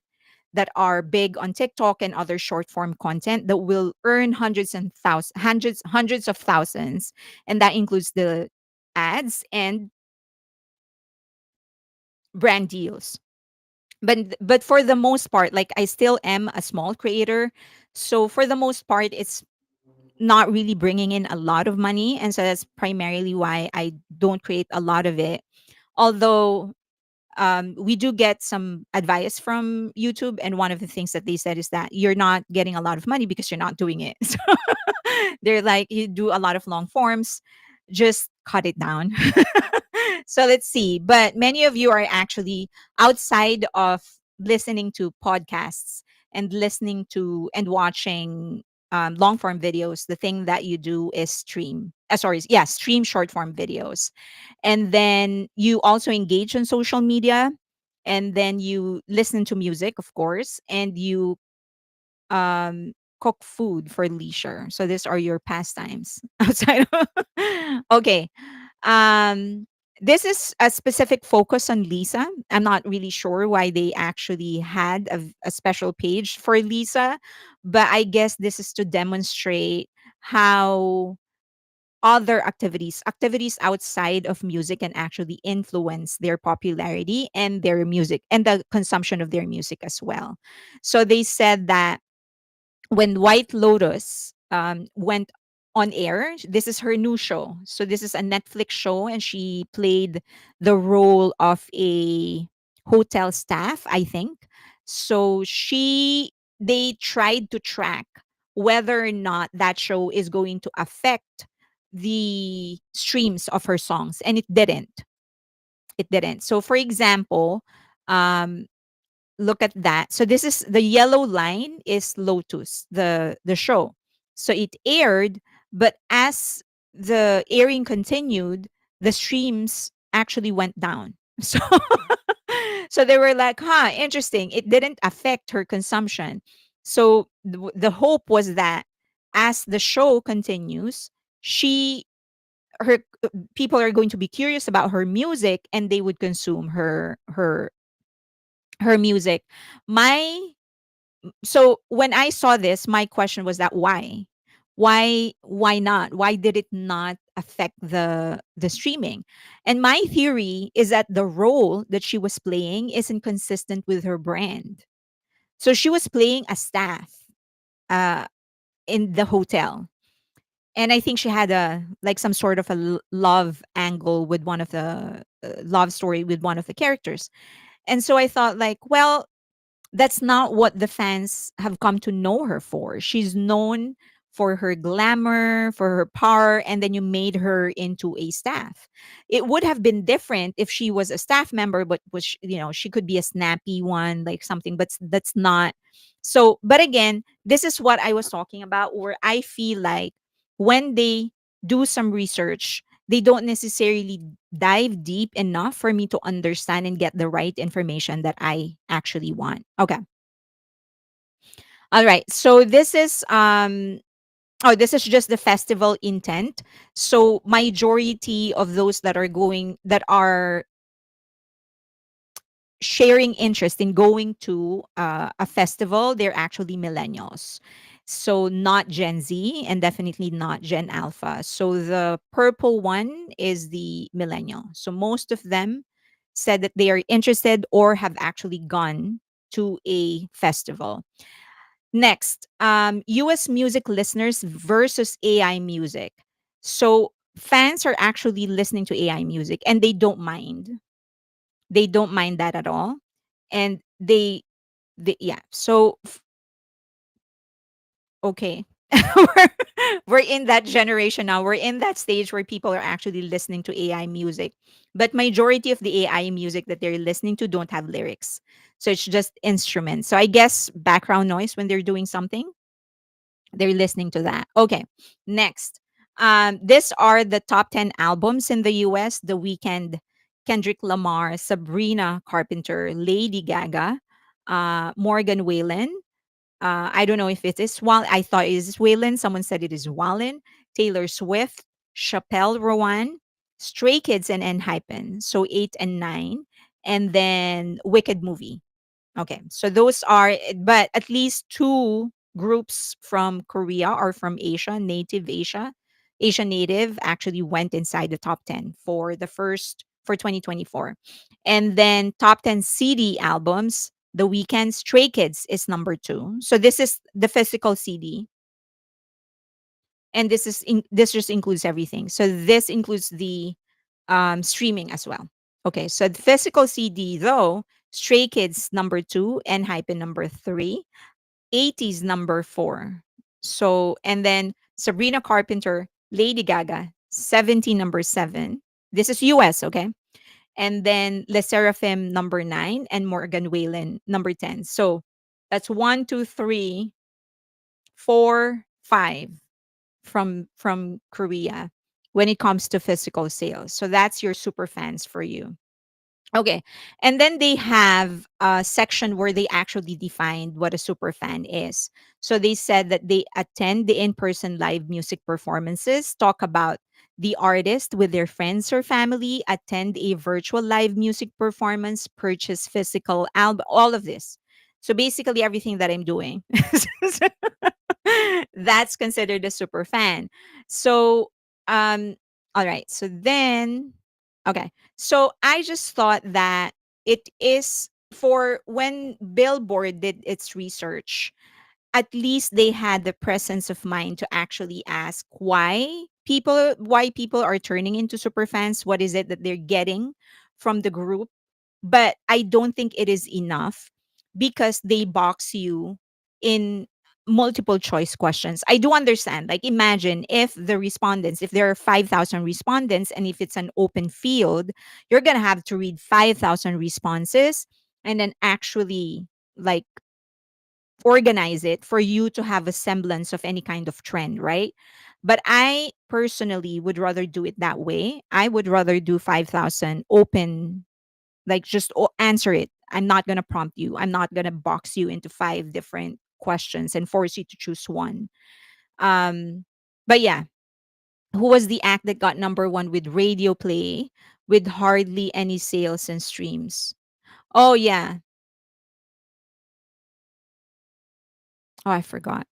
that are big on TikTok and other short form content that will earn hundreds and thousands, hundreds of thousands, and that includes the ads and brand deals. But for the most part, like I still am a small creator, so for the most part it's not really bringing in a lot of money, and so that's primarily why I don't create a lot of it. Although we do get some advice from YouTube, and one of the things that they said is that you're not getting a lot of money because you're not doing it. So they're like, you do a lot of long forms, just cut it down. So let's see. But many of you are actually outside of listening to podcasts and listening to and watching long form videos. The thing that you do is stream. Sorry, yeah, stream short form videos. And then you also engage on social media. And then you listen to music, of course, and you um, cook food for leisure. So these are your pastimes outside of okay. Um, this is a specific focus on Lisa. I'm not really sure why they actually had a special page for Lisa, but I guess this is to demonstrate how other activities outside of music can actually influence their popularity and their music and the consumption of their music as well. So they said that when White Lotus went on air, this is her new show. So this is a Netflix show, and she played the role of a hotel staff, I think. So they tried to track whether or not that show is going to affect the streams of her songs, and it didn't. It didn't. So, for example, um, look at that. So this is the yellow line is Lotus, the show. So it aired, but as the airing continued, the streams actually went down. So so they were like, "Huh, interesting. It didn't affect her consumption." So the hope was that as the show continues, she her people are going to be curious about her music and they would consume her music. My So when I saw this, my question was that why not? Why did it not affect the streaming? And my theory is that the role that she was playing isn't consistent with her brand. So she was playing a staff uh in the hotel. And I think she had a like some sort of a love angle with one of the love story with one of the characters. And so I thought like, well, that's not what the fans have come to know her for. She's known for her glamour, for her power, and then you made her into a staff. It would have been different if she was a staff member, but was she could be a snappy one, like something, but that's not. So, but again, this is what I was talking about, where I feel like when they do some research, they don't necessarily dive deep enough for me to understand and get the right information that I actually want. Okay. All right. So this is just the festival intent. So majority of those that are sharing interest in going to a festival, they're actually millennials. So not Gen Z and definitely not Gen Alpha. So the purple one is the millennial. So most of them said that they are interested or have actually gone to a festival. Next, US music listeners versus AI music. So fans are actually listening to AI music and they don't mind. They don't mind that at all. And yeah. So okay. We're in that generation now. We're in that stage where people are actually listening to AI music. But majority of the AI music that they're listening to don't have lyrics. So it's just instruments. So I guess background noise when they're doing something, they're listening to that. Okay. Next. These are the top 10 albums in the US. The Weeknd, Kendrick Lamar, Sabrina Carpenter, Lady Gaga, Morgan Wallen, I don't know if it is I thought it is Waylon. Someone said it is Wallen. Taylor Swift, Chappelle Rowan, Stray Kids, and Enhypen. So 8 and 9. And then Wicked Movie. Okay. So those are, but at least two groups from Korea or from Asia, native Asia, Asia native actually went inside the top 10 for the first, for 2024. And then top 10 CD albums, The Weekend Stray Kids is number two. So this is the physical CD. And this just includes everything. So this includes the streaming as well. Okay, so the physical CD though, Stray Kids number two, and Hype number three, 80s number four. So and then Sabrina Carpenter, Lady Gaga, 70 number seven. This is US, okay? And then Lesserafim number nine, and Morgan Wallen number 10. So that's one, two, three, four, five from Korea when it comes to physical sales. So that's your super fans for you. Okay. And then they have a section where they actually defined what a super fan is. So they said that they attend the in-person live music performances, talk about the artist with their friends or family, attend a virtual live music performance, purchase physical album, all of this. So basically everything that I'm doing. That's considered a super fan. So all right. So then okay. So I just thought that it is for when Billboard did its research, at least they had the presence of mind to actually ask why people are turning into super fans. What is it that they're getting from the group? But I don't think it is enough because they box you in multiple choice questions. I do understand. Like imagine if the respondents, if there are 5,000 respondents and if it's an open field, you're going to have to read 5,000 responses and then actually like organize it for you to have a semblance of any kind of trend, right? But I personally would rather do it that way. I would rather do 5,000 open, like just answer it. I'm not going to prompt you. I'm not going to box you into five different questions and force you to choose one. Um, but yeah, who was the act that got number one with radio play with hardly any sales and streams? Oh, yeah. Oh, I forgot.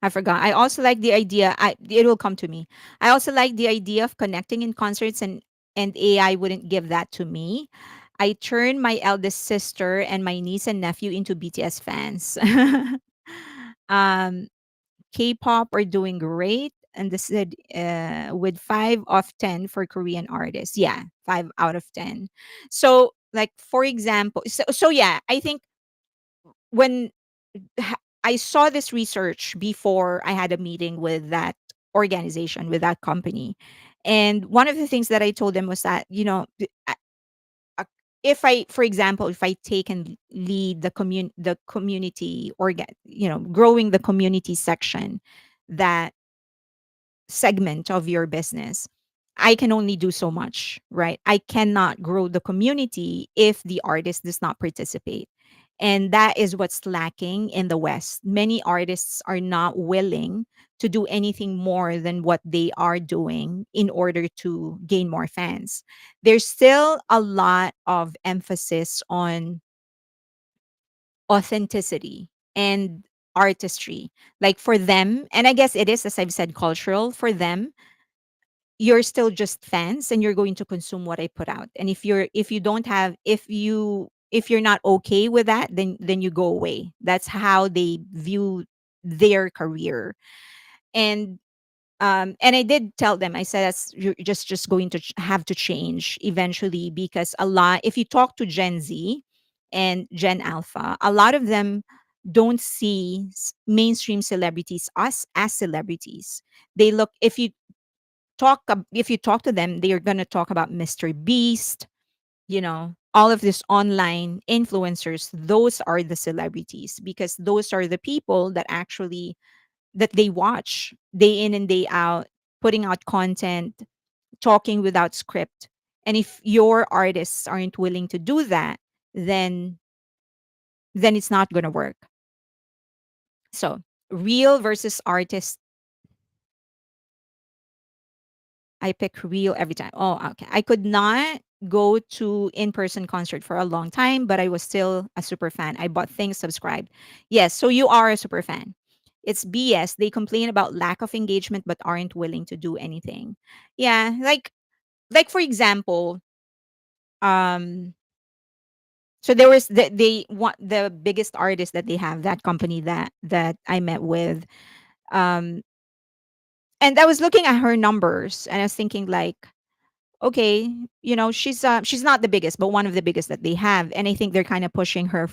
I forgot. I also like the idea. It will come to me. I also like the idea of connecting in concerts, and AI wouldn't give that to me. I turned my eldest sister and my niece and nephew into BTS fans. um, K-pop are doing great, and this is with 5 of 10 for Korean artists. Yeah, 5 out of 10. So, like for example, so yeah, I think when I saw this research before I had a meeting with that organization, with that company. And one of the things that I told them was that, uh, if I, for example, if I take and lead the community growing the community section, that segment of your business, I can only do so much, right? I cannot grow the community if the artist does not participate. And that is what's lacking in the West. Many artists are not willing to do anything more than what they are doing in order to gain more fans. There's still a lot of emphasis on authenticity and artistry. Like for them, and I guess it is, as I've said, cultural for them, you're still just fans and you're going to consume what I put out. And if you don't have if you're not okay with that, then you go away. That's how they view their career. And And I did tell them, I said, that's you're just going to have to change eventually, because a lot, if you talk to Gen Z and Gen Alpha, a lot of them don't see mainstream celebrities as celebrities. They look, if you talk to them, they are going to talk about Mr. Beast, all of these online influencers. Those are the celebrities, because those are the people that they watch day in and day out, putting out content, talking without script. And if your artists aren't willing to do that, then it's not going to work. So, real versus artist, I pick real every time. Oh, okay. I could not go to in-person concert for a long time, but I was still a super fan. I bought things, subscribed. Yes, so you are a super fan. It's BS. They complain about lack of engagement but aren't willing to do anything. Yeah, like for example, um so there was they want the biggest artist that they have, that company that I met with. Um and I was looking at her numbers and I was thinking like, okay, she's not the biggest, but one of the biggest that they have, and I think they're kind of pushing her.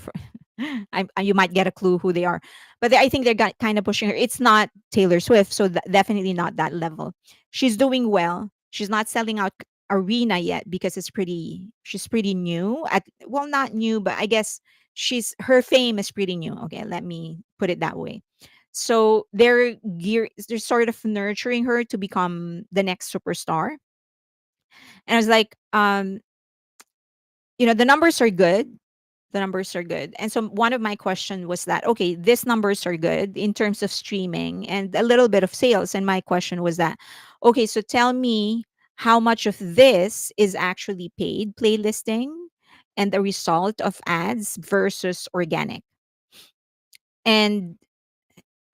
You might get a clue who they are, but I think they're kind of pushing her. It's not Taylor Swift, so definitely not that level. She's doing well. She's not selling out arena yet because she's pretty new. Well, not new, but I guess her fame is pretty new. Okay, let me put it that way. So they're sort of nurturing her to become the next superstar. And I was like, the numbers are good. The numbers are good. And so one of my question was that, okay, these numbers are good in terms of streaming and a little bit of sales. And my question was that, okay, so tell me how much of this is actually paid playlisting and the result of ads versus organic. And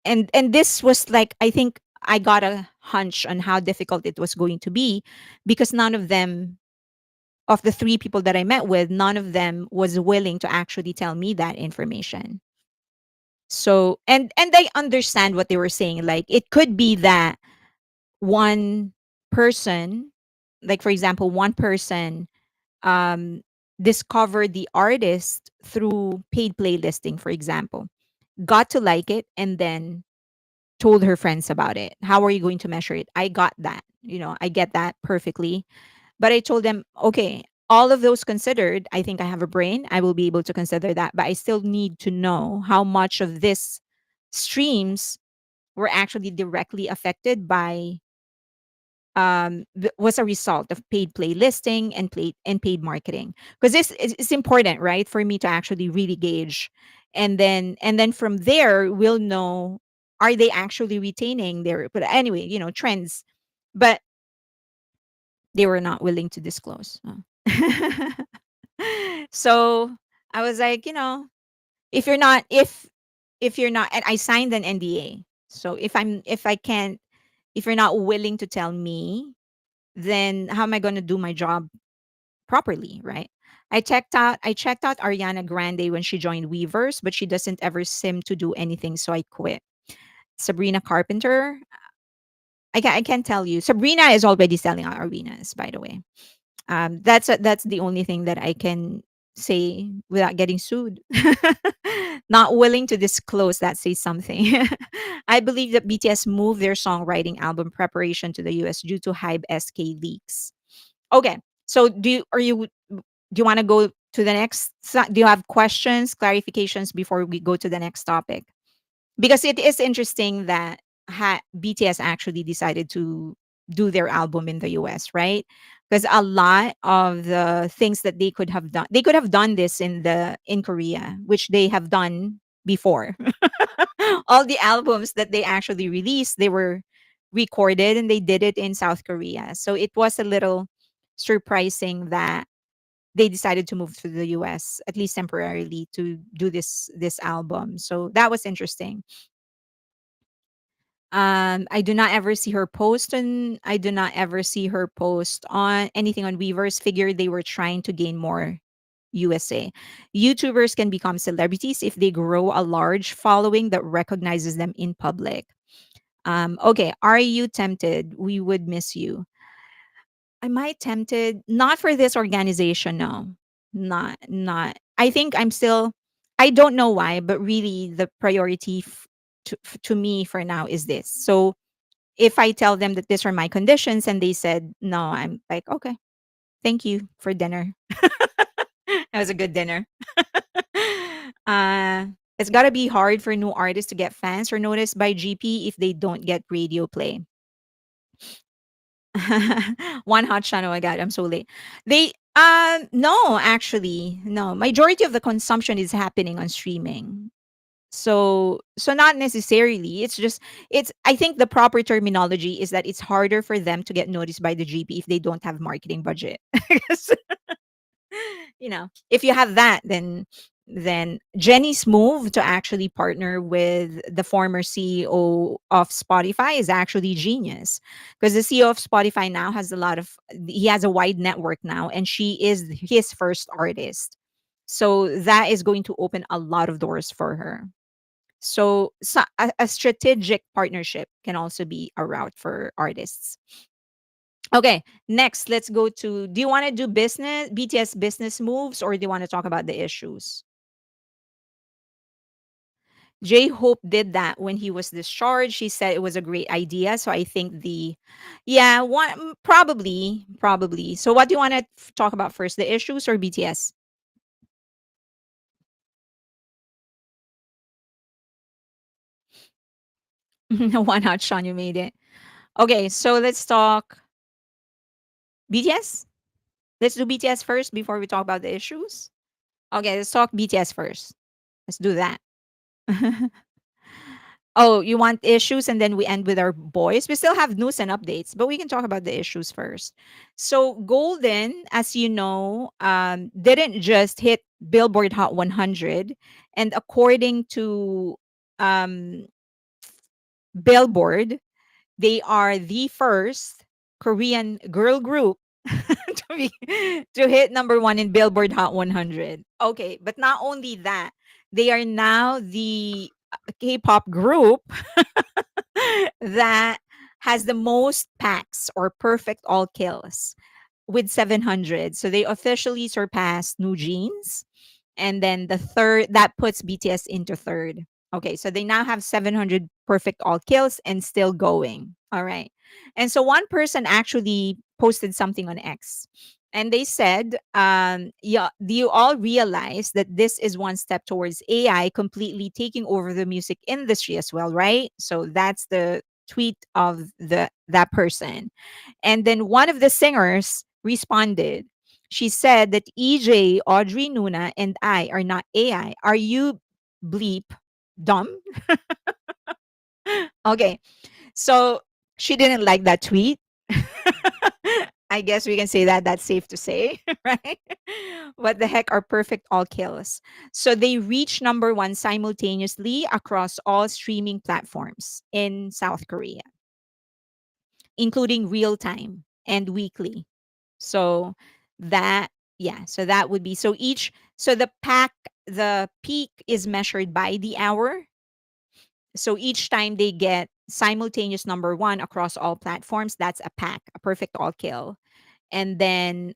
and this was like, I think I got a hunch on how difficult it was going to be, because none of them, of the three people that I met with, none of them was willing to actually tell me that information. So, and I understand what they were saying. Like, it could be that one person, like for example, one person um discovered the artist through paid playlisting, for example, got to like it, and then told her friends about it. How are you going to measure it? I got that. I get that perfectly. But I told them, okay, all of those considered, I think I have a brain. I will be able to consider that. But I still need to know how much of this streams were actually directly affected by was a result of paid play listing and paid marketing, because this is important, right, for me to actually really gauge. And then from there we'll know, are they actually retaining their, but anyway, trends. But they were not willing to disclose. So I was like, if you're not, if you're not, and I signed an NDA. So if I can't, if you're not willing to tell me, then how am I going to do my job properly, right? I checked out Ariana Grande when she joined Weavers, but she doesn't ever seem to do anything, so I quit. Sabrina Carpenter, I can't tell you. Sabrina is already selling out arenas, by the way. That's the only thing that I can say without getting sued. Not willing to disclose, that says something. I believe that BTS moved their songwriting album preparation to the US due to HYBE SK leaks. Okay. So do you want to go to the next, do you have questions, clarifications before we go to the next topic? Because it is interesting that BTS actually decided to do their album in the US, right? Because a lot of the things that they could have done this in Korea, which they have done before. All the albums that they actually released, they were recorded and they did it in South Korea. So it was a little surprising that they decided to move to the US, at least temporarily, to do this album. So that was interesting. I do not ever see her post on anything on Weavers. Figure they were trying to gain more USA. YouTubers can become celebrities if they grow a large following that recognizes them in public. Okay, are you tempted? We would miss you. Am I tempted? Not for this organization, no. Not. I think I'm still I don't know why, but really the priority to me for now is this. So if I tell them that these are my conditions and they said no, I'm like, okay, thank you for dinner. That was a good dinner. uh, it's gotta be hard for new artists to get fans or noticed by GP if they don't get radio play. One hot shot. Oh my god, I'm so late. They no, actually, no. Majority of the consumption is happening on streaming. So not necessarily. It's just it's I think the proper terminology is that it's harder for them to get noticed by the GP if they don't have marketing budget. 'Cause, if you have that, then Jenny's move to actually partner with the former CEO of Spotify is actually genius, because the CEO of Spotify now has he has a wide network now, and she is his first artist. So that is going to open a lot of doors for her. So a strategic partnership can also be a route for artists. Okay, next, let's go to, do you want to do BTS business moves, or do you want to talk about the issues? J Hope did that when he was discharged. She said it was a great idea. So I think yeah, probably. So what do you want to talk about first, the issues or BTS? Why not, Sean? You made it. Okay, so let's talk BTS. Let's do BTS first before we talk about the issues. Okay, let's talk BTS first. Let's do that. Oh, you want issues and then we end with our boys? We still have news and updates, but we can talk about the issues first. So, Golden, as you know, didn't just hit Billboard Hot 100. And according to um, Billboard, they are the first Korean girl group to hit number one in Billboard Hot 100. Okay, but not only that, they are now the K-pop group that has the most packs or perfect all kills with 700. So they officially surpassed New Jeans. And then the third, that puts BTS into third. Okay, so they now have 700 perfect all kills and still going. All right. And so one person actually posted something on X. And they said, yeah, do you all realize that this is one step towards AI completely taking over the music industry as well, right? So that's the tweet of that person. And then one of the singers responded. She said that EJ, Audrey Nuna, and I are not AI. Are you bleep dumb? Okay. So she didn't like that tweet. I guess we can say that that's safe to say, right? What the heck are perfect all kills? So they reach number one simultaneously across all streaming platforms in South Korea, including real time and weekly. So that, yeah, so that would be, so the peak is measured by the hour. So each time they get simultaneous number one across all platforms, that's a pack, a perfect all kill. And then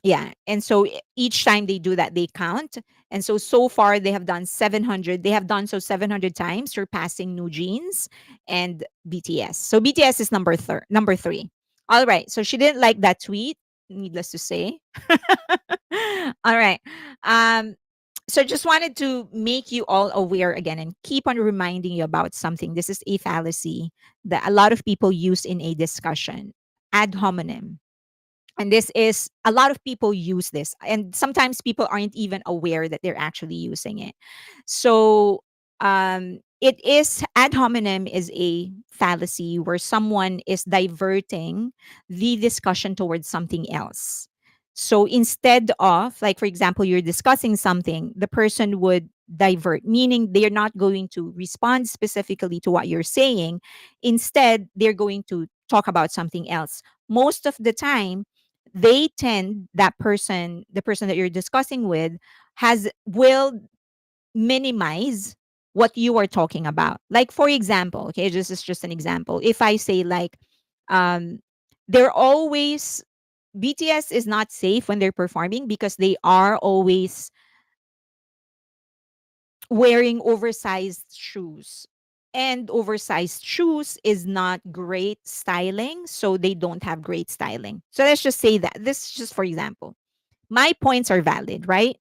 yeah, and so each time they do that, they count. And so far they have done 700, they have done so 700 times, surpassing New Jeans and BTS. So BTS is number 3. All right, so she didn't like that tweet, needless to say. All right. So just wanted to make you all aware again and keep on reminding you about something. This is a fallacy that a lot of people use in a discussion: ad hominem. And this is, a lot of people use this, and sometimes people aren't even aware that they're actually using it. So it is, ad hominem is a fallacy where someone is diverting the discussion towards something else. So instead of, like, for example, you're discussing something, the person would divert, meaning they're not going to respond specifically to what you're saying. Instead, they're going to talk about something else. Most of the time, they tend, that person, the person that you're discussing with, will minimize what you are talking about. Like, for example, okay, this is just an example. If I say, like, um, they're always, BTS is not safe when they're performing because they are always wearing oversized shoes. And oversized shoes is not great styling, so they don't have great styling. So let's just say that. This is just for example. My points are valid, right?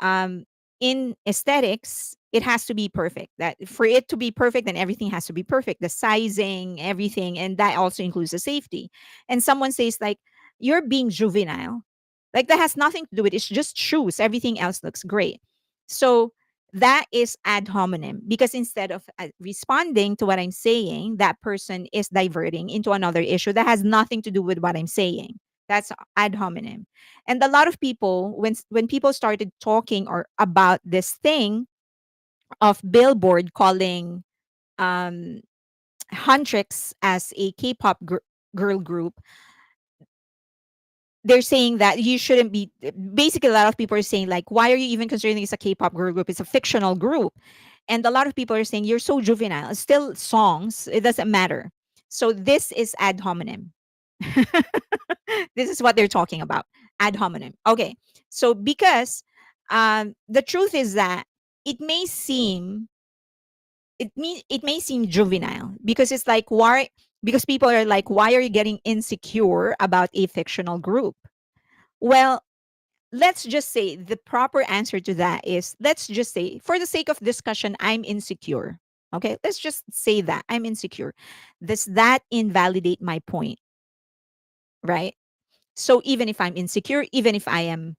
um, in aesthetics, it has to be perfect. That for it to be perfect, then everything has to be perfect. The sizing, everything, and that also includes the safety. And someone says, like, you're being juvenile. Like, that has nothing to do with it. It's just shoes. Everything else looks great. So that is ad hominem, because instead of responding to what I'm saying, that person is diverting into another issue that has nothing to do with what I'm saying. That's ad hominem. And a lot of people, when people started talking or about this thing of Billboard calling um Huntrix as a K-pop girl group, they're saying that you shouldn't be, basically a lot of people are saying, like, why are you even considering it's a K-pop girl group? It's a fictional group. And a lot of people are saying you're so juvenile. It's still songs, it doesn't matter. So this is ad hominem. This is what they're talking about. Ad hominem. Okay. So because the truth is that it may seem, it may seem juvenile, because it's like, why, because people are like, why are you getting insecure about a fictional group? Well, let's just say the proper answer to that is, let's just say, for the sake of discussion, I'm insecure. Okay, let's just say that I'm insecure. Does that invalidate my point? Right? So even if I'm insecure, even if I am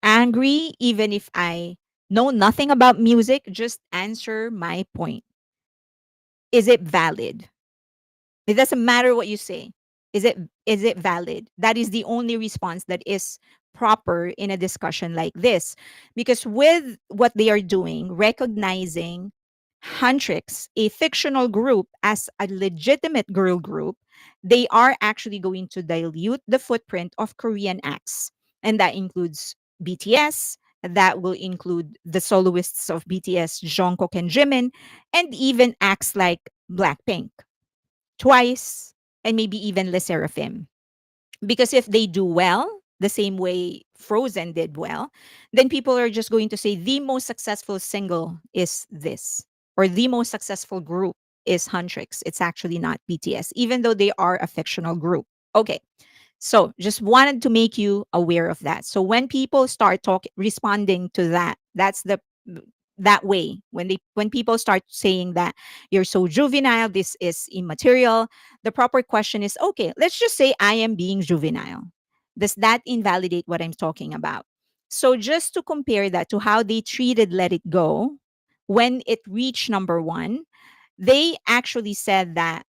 angry, even if I know nothing about music, just answer my point. Is it valid? It doesn't matter what you say. Is it valid? That is the only response that is proper in a discussion like this. Because with what they are doing, recognizing Huntrix, a fictional group, as a legitimate girl group, they are actually going to dilute the footprint of Korean acts. And that includes BTS, that will include the soloists of BTS, Jungkook and Jimin, and even acts like Blackpink, Twice, and maybe even lesserafim. Because if they do well, the same way Frozen did well, then people are just going to say the most successful single is this, or the most successful group is Huntrix. It's actually not BTS, even though they are a fictional group. Okay. So just wanted to make you aware of that. So when people start responding to that, that's the that way. When people start saying that you're so juvenile, this is immaterial, the proper question is, okay, let's just say I am being juvenile. Does that invalidate what I'm talking about? So just to compare that to how they treated Let It Go when it reached number one, they actually said that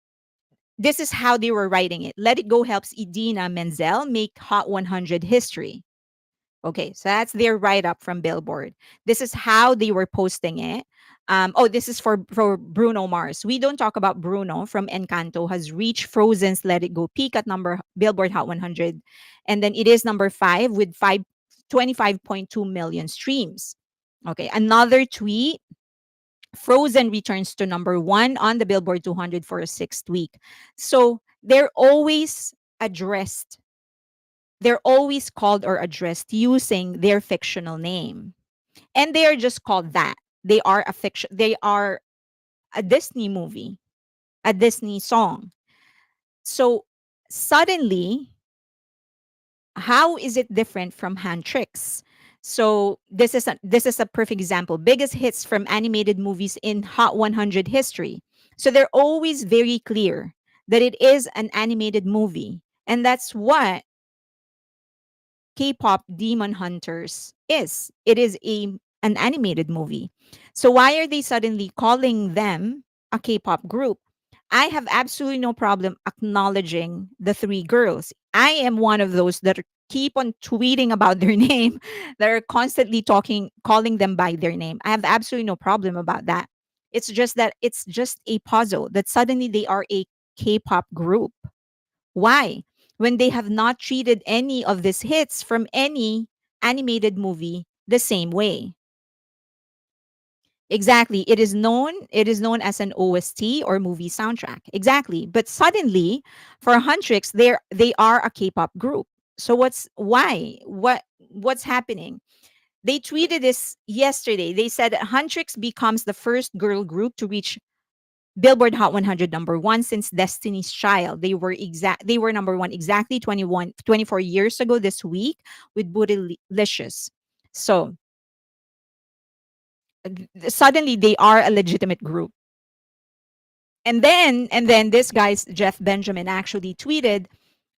this is how they were writing it. Let It Go helps Idina Menzel make Hot 100 history. Okay, so that's their write up from Billboard. This is how they were posting it. This is for Bruno Mars. We don't talk about Bruno from Encanto has reached Frozen's Let It Go peak at number Billboard Hot 100, and then it is number 5 with 25.2 million streams. Okay, another tweet. Frozen returns to number 1 on the Billboard 200 for a sixth week. So they're always called or addressed using their fictional name. And they are just called that. They are a Disney movie, a Disney song. So suddenly, how is it different from Hand Tricks? So this is a perfect example. Biggest hits from animated movies in Hot 100 history. So they're always very clear that it is an animated movie. And that's what K-pop Demon Hunters is. It is an animated movie. So why are they suddenly calling them a K-pop group? I have absolutely no problem acknowledging the three girls. I am one of those that keep on tweeting about their name, that are constantly calling them by their name. I have absolutely no problem about that. It's just that it's just a puzzle that suddenly they are a K-pop group. Why? When they have not treated any of these hits from any animated movie the same way. Exactly. It is known as an OST or movie soundtrack. Exactly. But suddenly for Huntrix, they are a K-pop group. So what's happening? They tweeted this yesterday. They said that Huntrix becomes the first girl group to reach Billboard Hot 100 number 1 since Destiny's Child. They were number 1 exactly 24 years ago this week with Bootylicious. So suddenly they are a legitimate group. And then this guy's Jeff Benjamin actually tweeted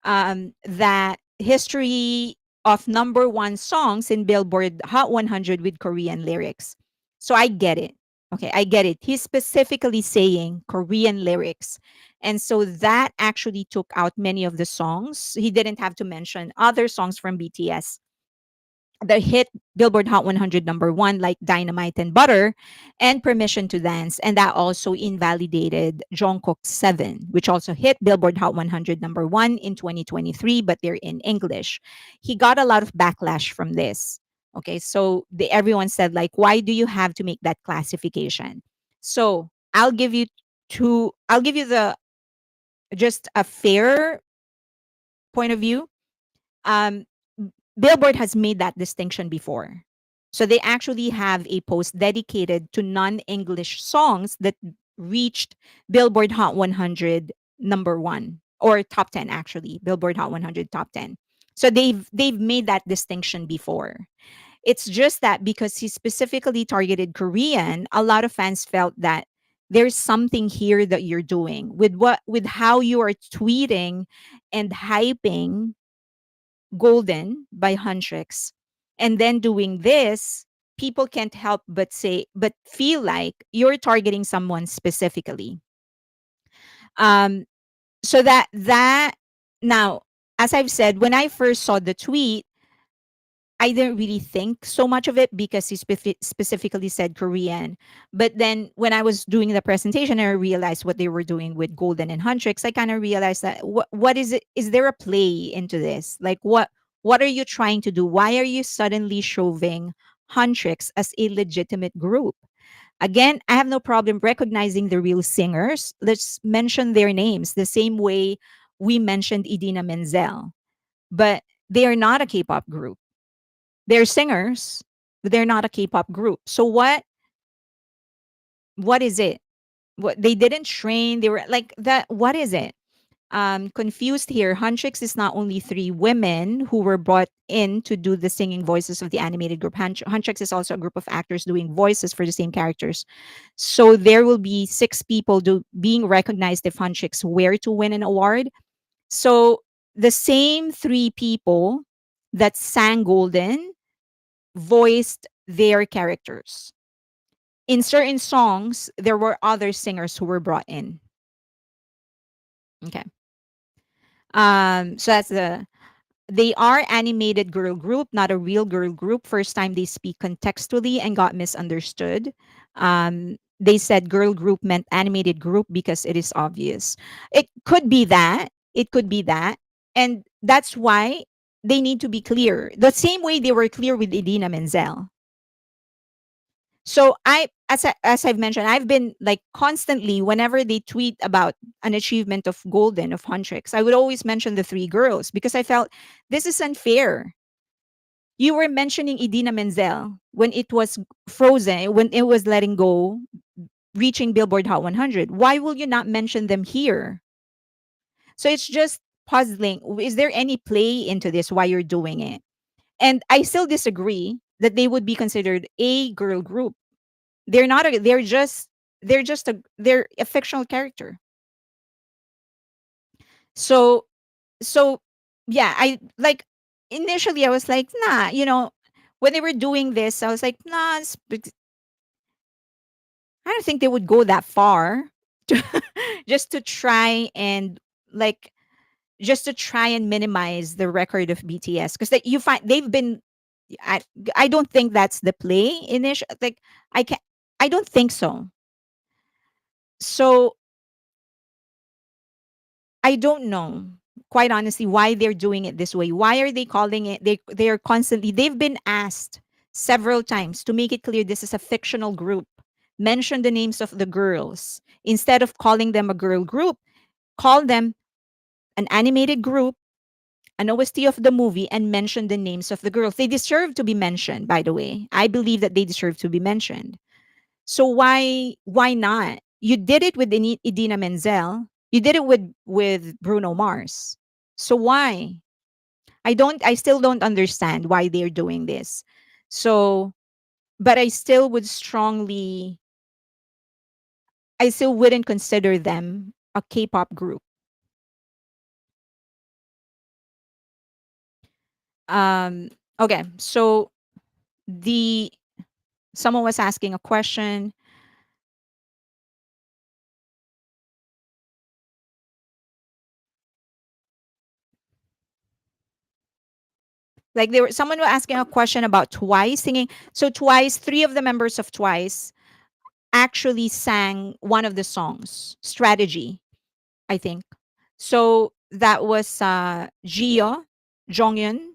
that history of number 1 songs in Billboard Hot 100 with Korean lyrics. So I get it. Okay, I get it. He's specifically saying Korean lyrics. And so that actually took out many of the songs. He didn't have to mention other songs from BTS that hit Billboard Hot 100 number 1 like Dynamite and Butter and Permission to Dance, and that also invalidated Jungkook's 7, which also hit Billboard Hot 100 number 1 in 2023, but they're in English. He got a lot of backlash from this. Okay, so everyone said like, why do you have to make that classification? So I'll give you the just a fair point of view. um Billboard has made that distinction before. So they actually have a post dedicated to non-English songs that reached Billboard Hot 100 number 1 or top 10 actually, Billboard Hot 100 top 10. So they've made that distinction before. It's just that because he specifically targeted Korean, a lot of fans felt that there's something here that you're doing with how you are tweeting and hyping Golden by Huntrix. And then doing this, people can't help but feel like you're targeting someone specifically. Um, so that now, as I've said, when I first saw the tweet, I didn't really think so much of it because he specifically said Korean. But then when I was doing the presentation and I realized what they were doing with Golden and Huntrix, I kind of realized that what is it? Is there a play into this? Like what are you trying to do? Why are you suddenly shoving Huntrix as a legitimate group? Again, I have no problem recognizing the real singers. Let's mention their names the same way we mentioned Idina Menzel. But they are not a K-pop group. They're singers, but they're not a K-pop group. So what is it? What they didn't train, they were like that. What is it? Confused here. Huntrix is not only 3 women who were brought in to do the singing voices of the animated group. Huntrix is also a group of actors doing voices for the same characters. So there will be 6 people being recognized if Huntrix were to win an award. So the same 3 people that sang Golden voiced their characters. In certain songs, there were other singers who were brought in. Okay. So that's they are animated girl group, not a real girl group. First time they speak contextually and got misunderstood. They said girl group meant animated group because it is obvious. It could be that. It could be that. And that's why they need to be clear. The same way they were clear with Idina Menzel. So as I've mentioned, I've been like constantly whenever they tweet about an achievement of Golden of Huntrix, I would always mention the 3 girls because I felt this is unfair. You were mentioning Idina Menzel when it was Frozen, when it was letting go, reaching Billboard Hot 100. Why will you not mention them here? So it's just puzzling. Is there any play into this? Why you're doing it? And I still disagree that they would be considered a girl group. They're not a they're a fictional character. So so yeah, I like initially I was like, nah, when they were doing this, I was like, nah, I don't think they would go that far to, just to try and like just to try and minimize the record of BTS because you find they've been I I don't think that's the play initial like I can I don't think so. So I don't know, quite honestly, why they're doing it this way. Why are they calling it? They're constantly. They've been asked several times to make it clear this is a fictional group. mention the names of the girls. Instead of calling them a girl group, call them an animated group, an OST of the movie, and mention the names of the girls. They deserve to be mentioned, by the way. I believe that they deserve to be mentioned. So why not? You did it with Idina Menzel. You did it with Bruno Mars. So why? I still don't understand why they're doing this. So, but I still wouldn't consider them a K-pop group. Um okay, so the someone was asking a question. Like they were someone was asking a question about Twice singing. So Twice, three of the members of Twice actually sang one of the songs, Strategy, I think. So that was Jio, Jonghyun,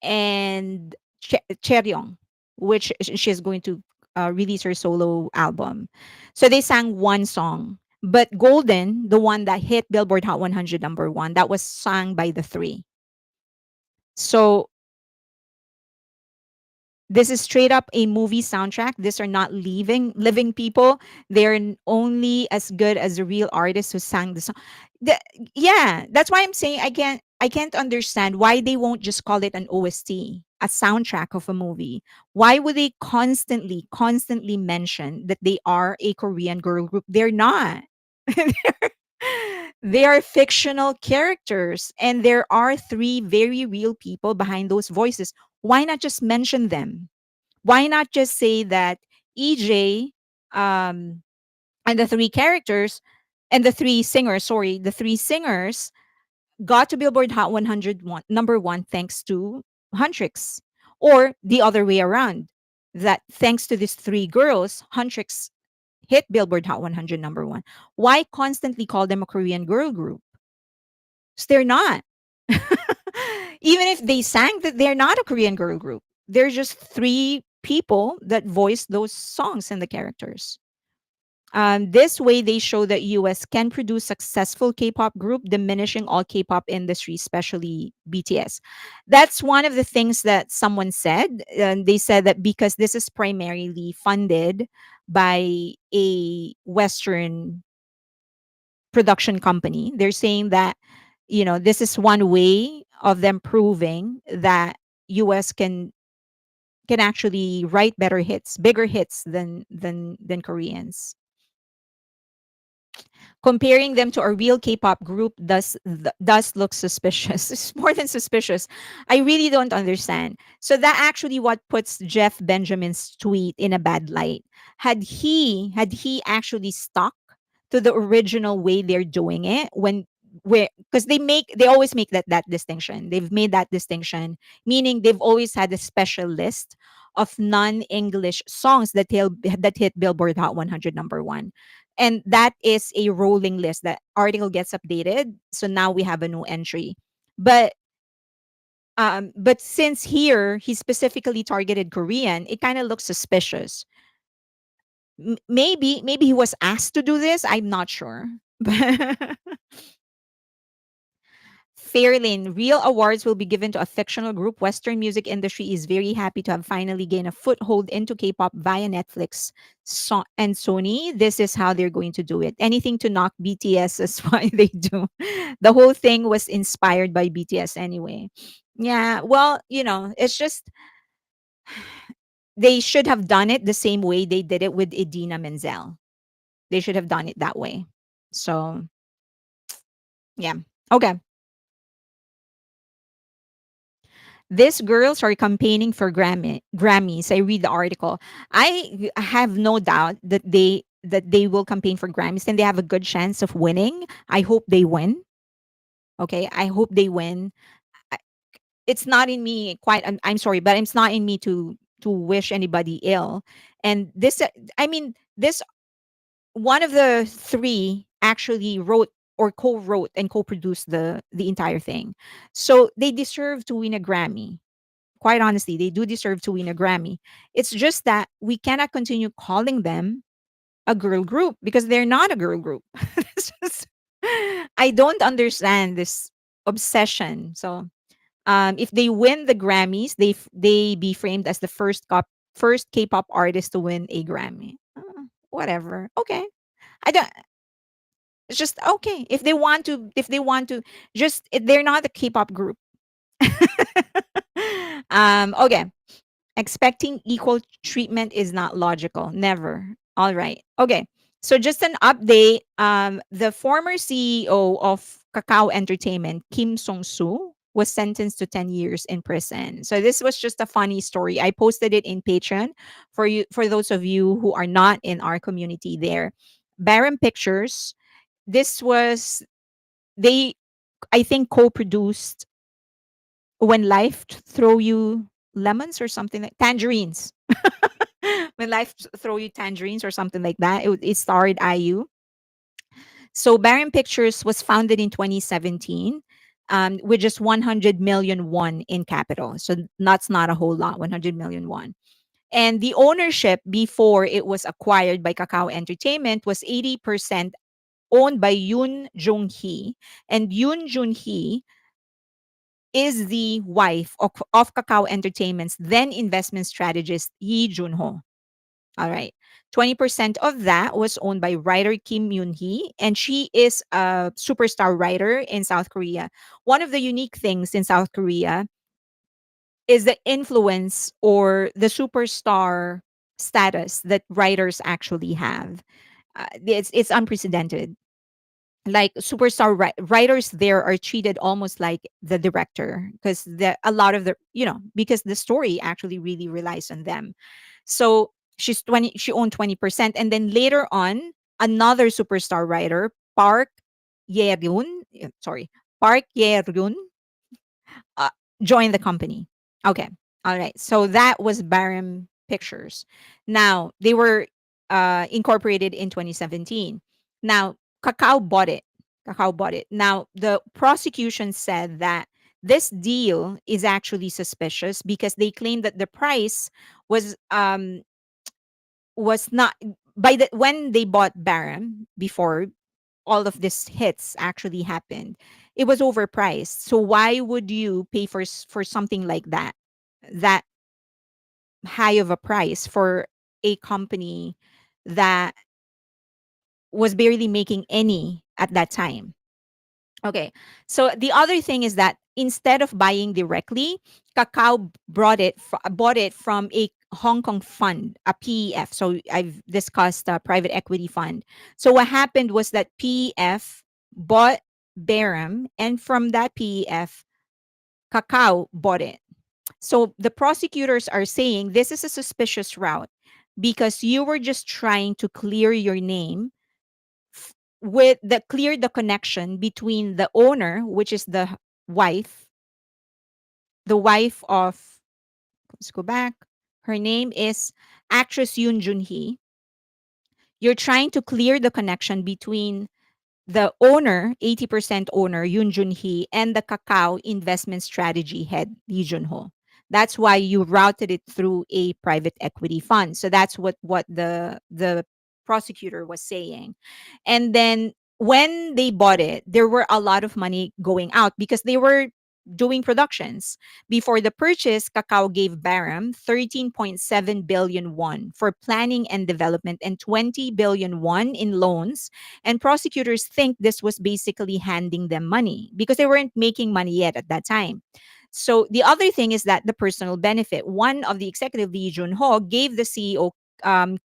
and Cheryong, which she's going to release her solo album. So they sang one song. But Golden, the one that hit Billboard Hot 100 number one, that was sung by the three. So this is straight up a movie soundtrack. These are not living people. They're only as good as the real artist who sang the song. The, yeah, that's why I'm saying I can't understand why they won't just call it an OST, a soundtrack of a movie. Why would they constantly mention that they are a Korean girl group? They're not. They are fictional characters, and there are three very real people behind those voices. Why not just mention them? Why not just say that EJ, um, and the three characters and the three singers, sorry, the three singers got to Billboard Hot 100 number one thanks to Huntrix, or the other way around, that thanks to these three girls, Huntrix hit Billboard Hot 100 number one. Why constantly call them a Korean girl group? 'Cause they're not. Even if they sang that, they're not a Korean girl group. They're just three people that voice those songs and the characters. This way, they show that US can produce successful K-pop group, diminishing all K-pop industry, especially BTS. That's one of the things that someone said. They said that because this is primarily funded by a Western production company, they're saying that this is one way of them proving that US can actually write better hits, bigger hits than Koreans. Comparing them to a real K-pop group does look suspicious. It's more than suspicious. I really don't understand. So that actually what puts Jeff Benjamin's tweet in a bad light. Had he actually stuck to the original way they're doing it, where because they always make that distinction. They've made that distinction, meaning they've always had a special list of non-English songs that hit Billboard Hot 100 number one, and that is a rolling list. That article gets updated, so now we have a new entry. But since here he specifically targeted Korean, it kind of looks suspicious. Maybe he was asked to do this, I'm not sure. Fairlane, real awards will be given to a fictional group. Western music industry is very happy to have finally gained a foothold into K-pop via Netflix and Sony. This is how they're going to do it. Anything to knock BTS is why they do. The whole thing was inspired by BTS anyway. Yeah, well, it's just they should have done it the same way they did it with Idina Menzel. They should have done it that way. So, yeah. Okay. These girls are campaigning for Grammys. I read the article. I have no doubt that they will campaign for Grammys and they have a good chance of winning. I hope they win. Okay, I hope they win. I- It's not in me quite. I'm sorry, but it's not in me to wish anybody ill. And this, I mean, this one of the three actually wrote or co-wrote and co-produced the entire thing, so they deserve to win a Grammy. Quite honestly, they do deserve to win a Grammy. It's just that we cannot continue calling them a girl group because they're not a girl group. It's just- I don't understand this obsession. So, if they win the Grammys, they be framed as the first K-pop artist to win a Grammy. Whatever. Okay. I don't. It's just okay if they want to. If they want to, they're not a K-pop group. Okay. Expecting equal treatment is not logical. Never. All right. Okay. So just an update. The former CEO of Kakao Entertainment, Kim Song-soo, was sentenced to 10 years in prison. So this was just a funny story. I posted it in Patreon for those of you who are not in our community there. Baron Pictures. This was they I think co-produced When Life Throw You Lemons or something like tangerines. When Life Throw You Tangerines or something like that. It starred IU. So Baron Pictures was founded in 2017 with just 100 million won in capital. So that's not a whole lot, 100 million won. And the ownership before it was acquired by Kakao Entertainment was 80% owned by Yoon Jung-hee. And Yoon Jung-hee is the wife of Kakao Entertainment's then investment strategist Yi Junho. All right. 20% of that was owned by writer Kim Yoon-hee, and she is a superstar writer in South Korea. One of the unique things in South Korea is the influence or the superstar status that writers actually have. It's unprecedented. Like superstar writers there are treated almost like the director because a lot of the because the story actually really relies on them. So she owned 20%, and then later on another superstar writer, sorry, Park Ye-ryun, uh, joined the company. Okay. All right. So that was Baram Pictures. Now, they were incorporated in 2017. Now, Kakao bought it. Kakao bought it. Now, the prosecution said that this deal is actually suspicious because they claim that the price was not by the when they bought Baram before all of these hits actually happened, it was overpriced. So why would you pay for something like that high of a price for a company that was barely making any at that time? Okay. So the other thing is that instead of buying directly, Kakao bought it from a Hong Kong fund, a PEF. So I've discussed a private equity fund. So what happened was that PEF bought Baram, and from that PEF, Kakao bought it. So the prosecutors are saying this is a suspicious route because you were just trying to clear your name with the clear the connection between the owner, which is wife, the wife of, let's go back. Her name is actress Yoon Jun Hee. You're trying to clear the connection between the owner, 80% owner, Yoon Jun Hee, and the Kakao investment strategy head, Lee Jun Ho. That's why you routed it through a private equity fund. So that's what the prosecutor was saying. And then when they bought it, there were a lot of money going out because they were doing productions. Before the purchase, Kakao gave Baram 13.7 billion won for planning and development and 20 billion won in loans, and prosecutors think this was basically handing them money because they weren't making money yet at that time. So the other thing is that the personal benefit. One of the executive, Lee Jun-ho, gave the CEO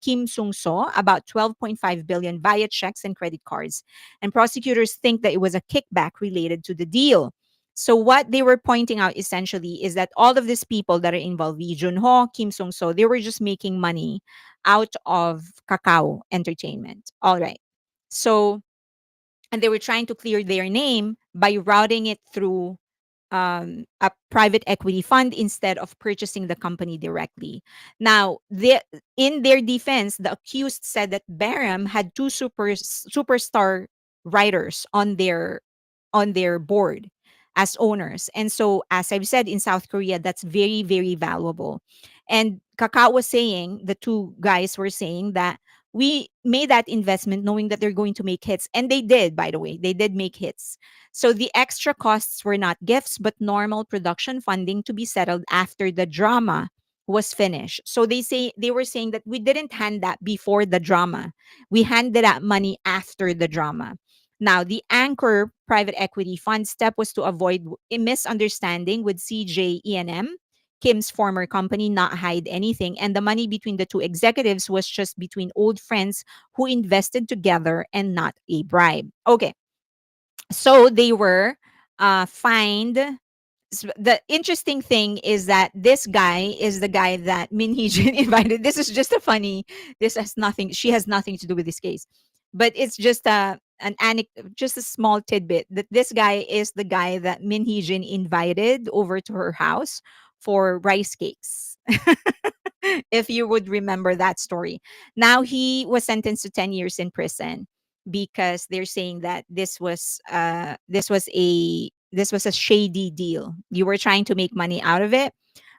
Kim Sung-so about 12.5 billion via checks and credit cards. And prosecutors think that it was a kickback related to the deal. So what they were pointing out essentially is that all of these people that are involved, Lee Jun-ho, Kim Sung-so, they were just making money out of Kakao Entertainment. All right. So, and they were trying to clear their name by routing it through a private equity fund instead of purchasing the company directly. Now, in their defense, the accused said that Baram had two superstar writers on their board as owners. And so, as I've said, in South Korea, that's very, very valuable. And Kakao was saying, the two guys were saying that we made that investment knowing that they're going to make hits. And they did, by the way, they did make hits. So the extra costs were not gifts, but normal production funding to be settled after the drama was finished. So they were saying that we didn't hand that before the drama. We handed that money after the drama. Now, the anchor private equity fund step was to avoid a misunderstanding with CJENM, Kim's former company, not hide anything. And the money between the two executives was just between old friends who invested together and not a bribe. Okay. So they were fined. The interesting thing is that this guy is the guy that Min Hee-jin invited. This is just a funny. This has nothing. She has nothing to do with this case, but it's just just a small tidbit that this guy is the guy that Min Hee-jin invited over to her house for rice cakes. If you would remember that story. Now he was sentenced to 10 years in prison because they're saying that this was a shady deal. You were trying to make money out of it.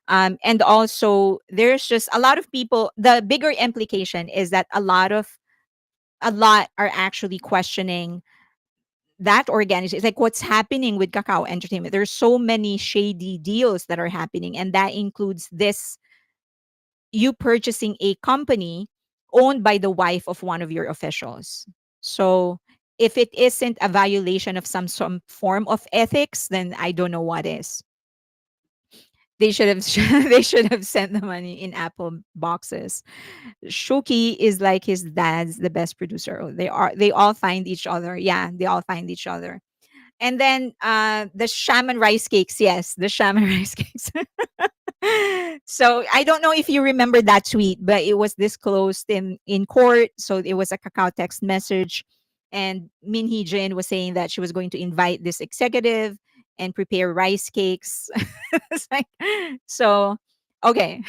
And also there's just a lot of people. The bigger implication is that a lot are actually questioning that organization. It's like what's happening with Kakao Entertainment. There's so many shady deals that are happening, and that includes this, you purchasing a company owned by the wife of one of your officials. So if it isn't a violation of some form of ethics, then I don't know what is. They should have they should have sent the money in Apple boxes. Shoki is like his dad's the best producer. Oh, they all find each other. Yeah, they all find each other. And then the shaman rice cakes. Yes, the shaman rice cakes. So I don't know if you remember that tweet, but it was disclosed in court. So it was a Kakao text message, and Min Hee Jin was saying that she was going to invite this executive and prepare rice cakes. It's like, so okay.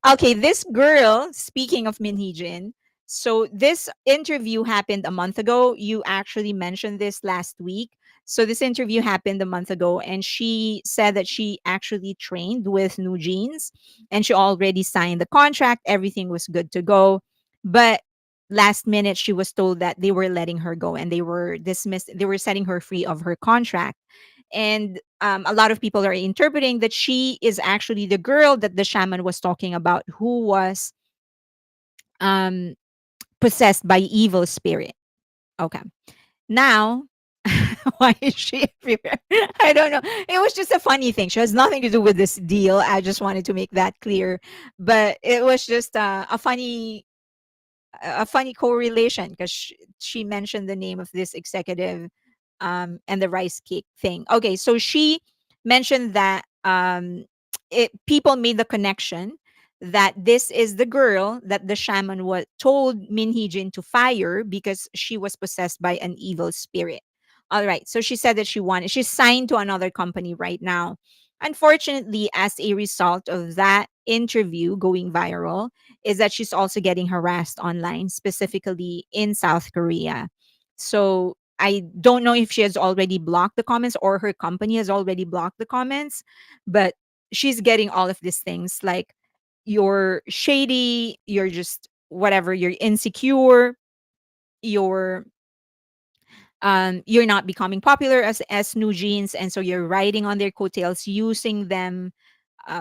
Okay, this girl, speaking of Min Hee Jin, so this interview happened a month ago. You actually mentioned this last week. So this interview happened a month ago, and she said that she actually trained with New Jeans, and she already signed the contract. Everything was good to go. But last minute, she was told that they were letting her go and they were dismissed. They were setting her free of her contract. And a lot of people are interpreting that she is actually the girl that the shaman was talking about, who was um, possessed by evil spirit. Okay. Now, why is she everywhere? I don't know. It was just a funny thing. She has nothing to do with this deal. I just wanted to make that clear. But it was just a funny correlation because she mentioned the name of this executive, and the rice cake thing. Okay, so she mentioned that people made the connection that this is the girl that the shaman was told Min Hee Jin to fire because she was possessed by an evil spirit. All right, so she said that she's signed to another company right now. Unfortunately, as a result of that interview going viral, is that she's also getting harassed online, specifically in South Korea. So I don't know if she has already blocked the comments or her company has already blocked the comments, but she's getting all of these things like you're shady, you're just whatever, you're insecure, you're you're not becoming popular as new jeans, and so you're riding on their coattails, using them,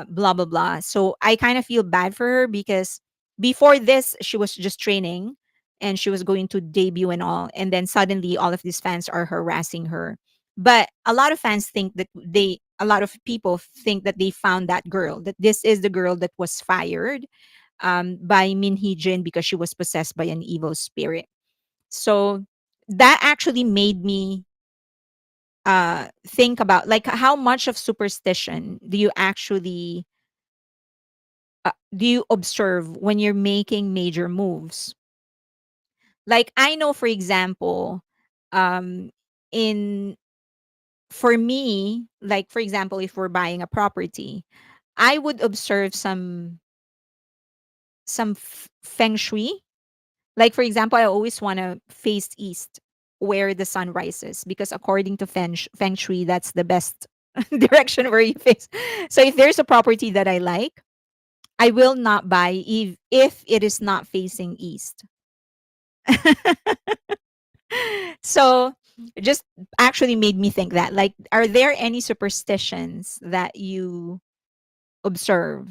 blah blah blah. So I kind of feel bad for her because before this she was just training and she was going to debut and all, and then suddenly all of these fans are harassing her. But a lot of people think that they found that girl, that this is the girl that was fired by Min Hee Jin because she was possessed by an evil spirit. So that actually made me think about like how much of superstition do you observe when you're making major moves. Like I know, for example, um in for me, like for example, if we're buying a property, I would observe some feng shui. Like for example, I always want to face east where the sun rises because according to feng shui, that's the best direction where you face. So if there's a property that I like, I will not buy if it is not facing east. So it just actually made me think that, like, are there any superstitions that you observe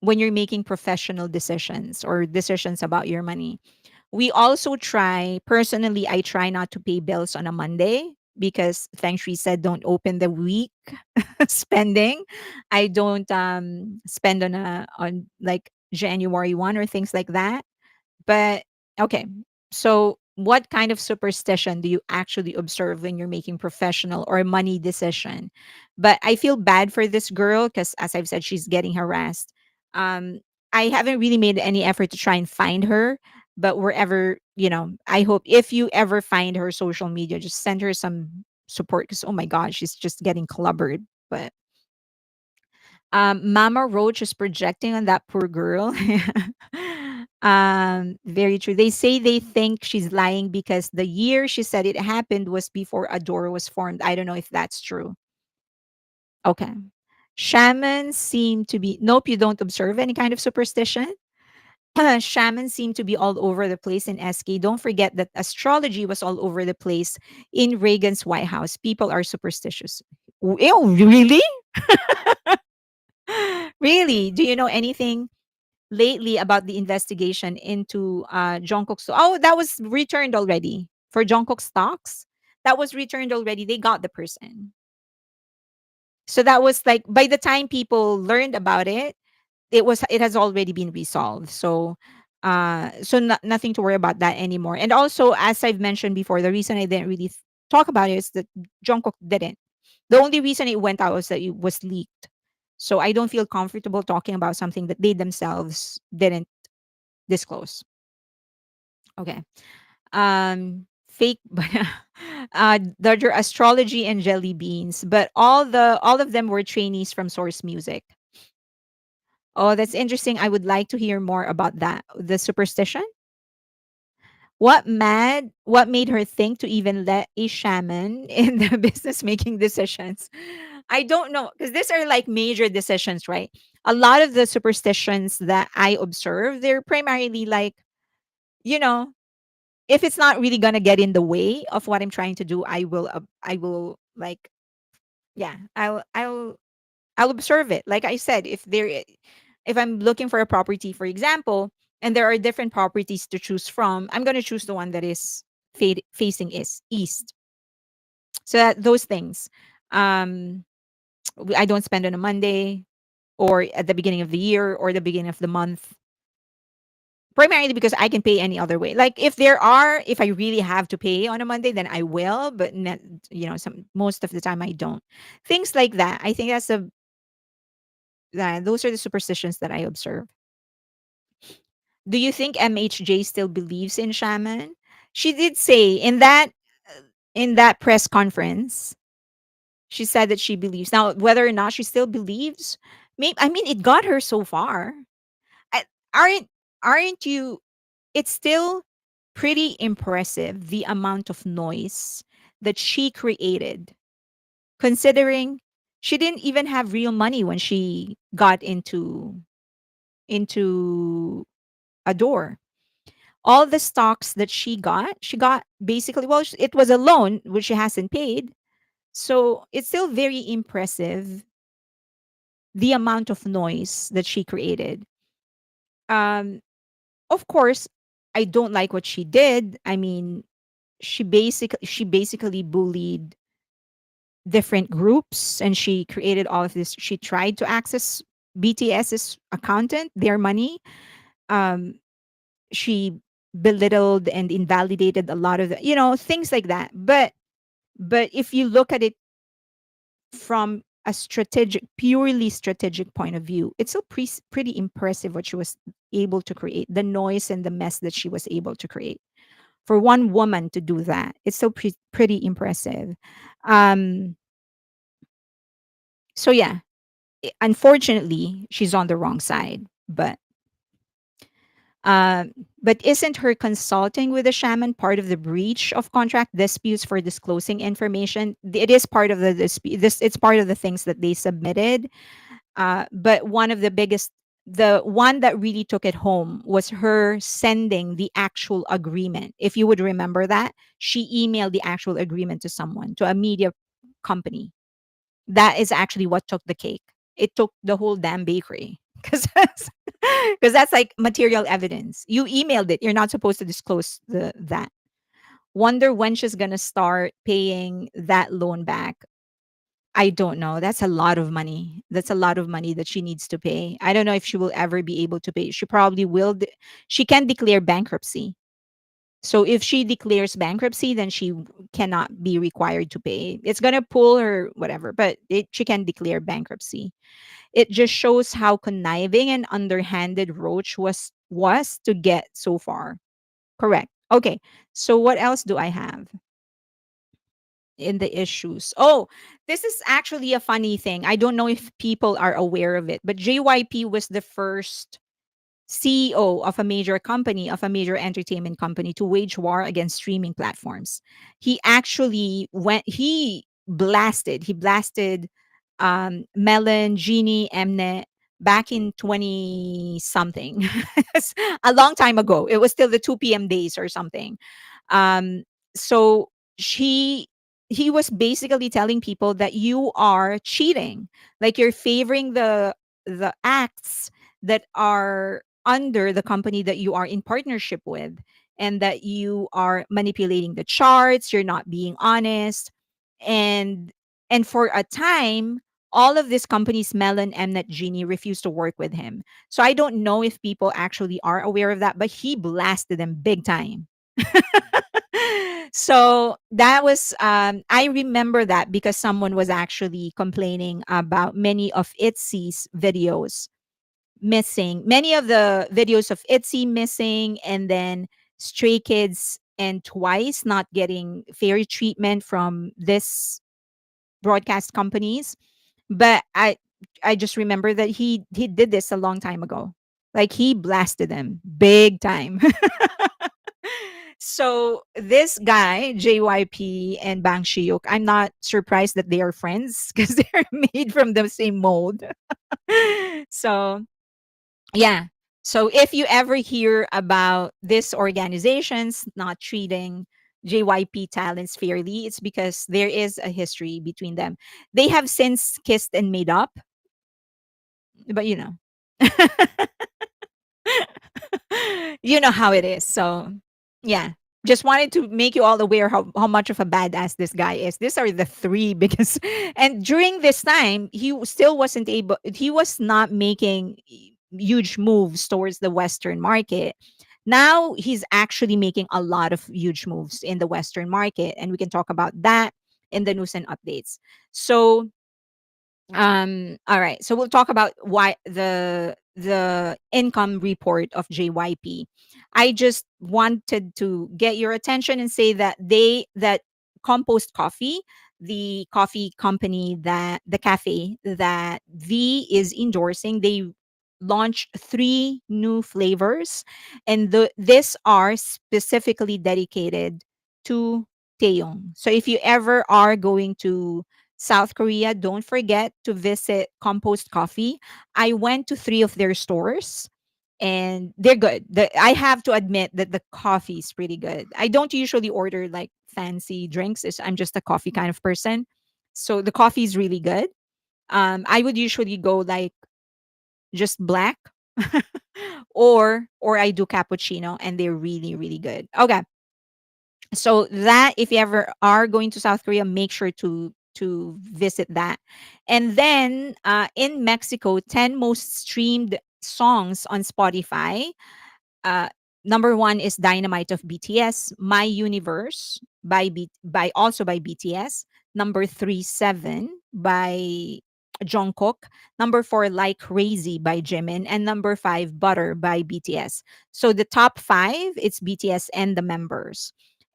when you're making professional decisions or decisions about your money? We also try, personally, I try not to pay bills on a Monday because Feng Shui said don't open the week spending. I don't spend on like January 1 or things like that. But okay. So what kind of superstition do you actually observe when you're making professional or money decision? But I feel bad for this girl because, as I've said, she's getting harassed. Um, I haven't really made any effort to try and find her. But wherever, I hope if you ever find her social media, just send her some support because, oh my God, she's just getting clubbered. But Mama Roach is projecting on that poor girl. Very true. They say they think she's lying because the year she said it happened was before Ador was formed. I don't know if that's true. Okay. Shamans seem to be, nope, you don't observe any kind of superstition. Shamans seem to be all over the place in SK. Don't forget that astrology was all over the place in Reagan's White House. People are superstitious. Ew, really? Really? Do you know anything lately about the investigation into Jungkook's? Oh, that was returned already for Jungkook stocks. That was returned already. They got the person. So that was like by the time people learned about it, it has already been resolved. So nothing to worry about that anymore. And also, as I've mentioned before, the reason I didn't really talk about it is that Jungkook didn't. The only reason it went out was that it was leaked. So I don't feel comfortable talking about something that they themselves didn't disclose. Okay. Fake Dodger astrology and jelly beans, but all of them were trainees from Source Music. Oh, that's interesting. I would like to hear more about that. The superstition? What made her think to even let a shaman in the business making decisions? I don't know because these are like major decisions, right? A lot of the superstitions that I observe, they're primarily like, you know, if it's not really gonna get in the way of what I'm trying to do, I will like, yeah, I'll observe it. Like I said, if I'm looking for a property, for example, and there are different properties to choose from, I'm gonna choose the one that is facing is east. So that those things, um, I don't spend on a Monday or at the beginning of the year or the beginning of the month. Primarily because I can pay any other way. Like if I really have to pay on a Monday, then I will. But not, some most of the time I don't. Things like that. I think those are the superstitions that I observe. Do you think MHJ still believes in shaman? She did say in that press conference, she said that she believes. Now, whether or not she still believes, maybe I mean it got her so far. I- Aren't aren't you it's still pretty impressive the amount of noise that she created, considering she didn't even have real money when she got into Adore. All the stocks that she got basically, well, it was a loan which she hasn't paid. So it's still very impressive the amount of noise that she created. Um, of course, I don't like what she did. I mean, she basically bullied different groups and she created all of this. She tried to access BTS's accountant, their money. Um, she belittled and invalidated a lot of things like that. But if you look at it from a purely strategic point of view, it's still pretty impressive what she was able to create, the noise and the mess that she was able to create. For one woman to do that, it's still pretty impressive. Um, so yeah, unfortunately, she's on the wrong side. Um, but isn't her consulting with the shaman part of the breach of contract disputes for disclosing information? It is part of the dispute. It's part of the things that they submitted. But one of the biggest the one that really took it home was her sending the actual agreement. If you would remember that, she emailed the actual agreement to someone, to a media company. That is actually what took the cake. It took the whole damn bakery. Because that's like material evidence. You emailed it. You're not supposed to disclose that. Wonder when she's gonna start paying that loan back. I don't know. That's a lot of money. That's a lot of money that she needs to pay. I don't know if she will ever be able to pay. She probably will. She can declare bankruptcy. So if she declares bankruptcy, then she cannot be required to pay. It's gonna pull her whatever, but she can declare bankruptcy. It just shows how conniving and underhanded Roach was to get so far. Correct. Okay. So what else do I have in the issues? Oh, this is actually a funny thing. I don't know if people are aware of it, but JYP was the first CEO of a major company, of a major entertainment company, to wage war against streaming platforms. He blasted Melon, Genie, Mnet back in 20 something. A long time ago. It was still the 2 p.m. days or something. Um, so she he was basically telling people that you are cheating, like you're favoring the acts that are under the company that you are in partnership with, and that you are manipulating the charts, you're not being honest. And and for a time, all of these companies, Melon, Mnet, Genie, refused to work with him. So I don't know if people actually are aware of that, but he blasted them big time. So that was, I remember that because someone was actually complaining about many of ITZY's videos missing, many of the videos of ITZY missing, and then Stray Kids and Twice not getting fair treatment from this broadcast companies. But I just remember that he did this a long time ago. Like he blasted them big time. So this guy, JYP and Bang Shiuk, I'm not surprised that they are friends because they're made from the same mold. So yeah. So if you ever hear about these organizations not treating JYP talents fairly, it's because there is a history between them. They have since kissed and made up, but you know how it is. So, yeah. Just wanted to make you all aware how much of a badass this guy is. These are the three biggest. And during this time, still wasn't able, he was not making huge moves towards the Western market. Now he's actually making a lot of huge moves in the Western market. And we can talk about that in the news and updates. So, all right. So we'll talk about why the income report of JYP. I just wanted to get your attention and say that Compost Coffee, the coffee company, that the cafe that V is endorsing, they launched three new flavors, and these are specifically dedicated to Taeyong. So if you ever are going to South Korea, don't forget to visit Compost Coffee. I went to three of their stores and they're good. I have to admit that the coffee is pretty good. I don't usually order like fancy drinks. I'm just a coffee kind of person. So the coffee is really good. I would usually go like just black or I do cappuccino, and they're really, really good. Okay. So that, if you ever are going to South Korea, make sure to visit that. And then in Mexico, 10 most streamed songs on Spotify. uh Number one is Dynamite of BTS, My Universe by BTS. Number three, Seven by Jungkook. Number four, Like Crazy by Jimin, and number five, Butter by BTS. So the top five, it's BTS and the members.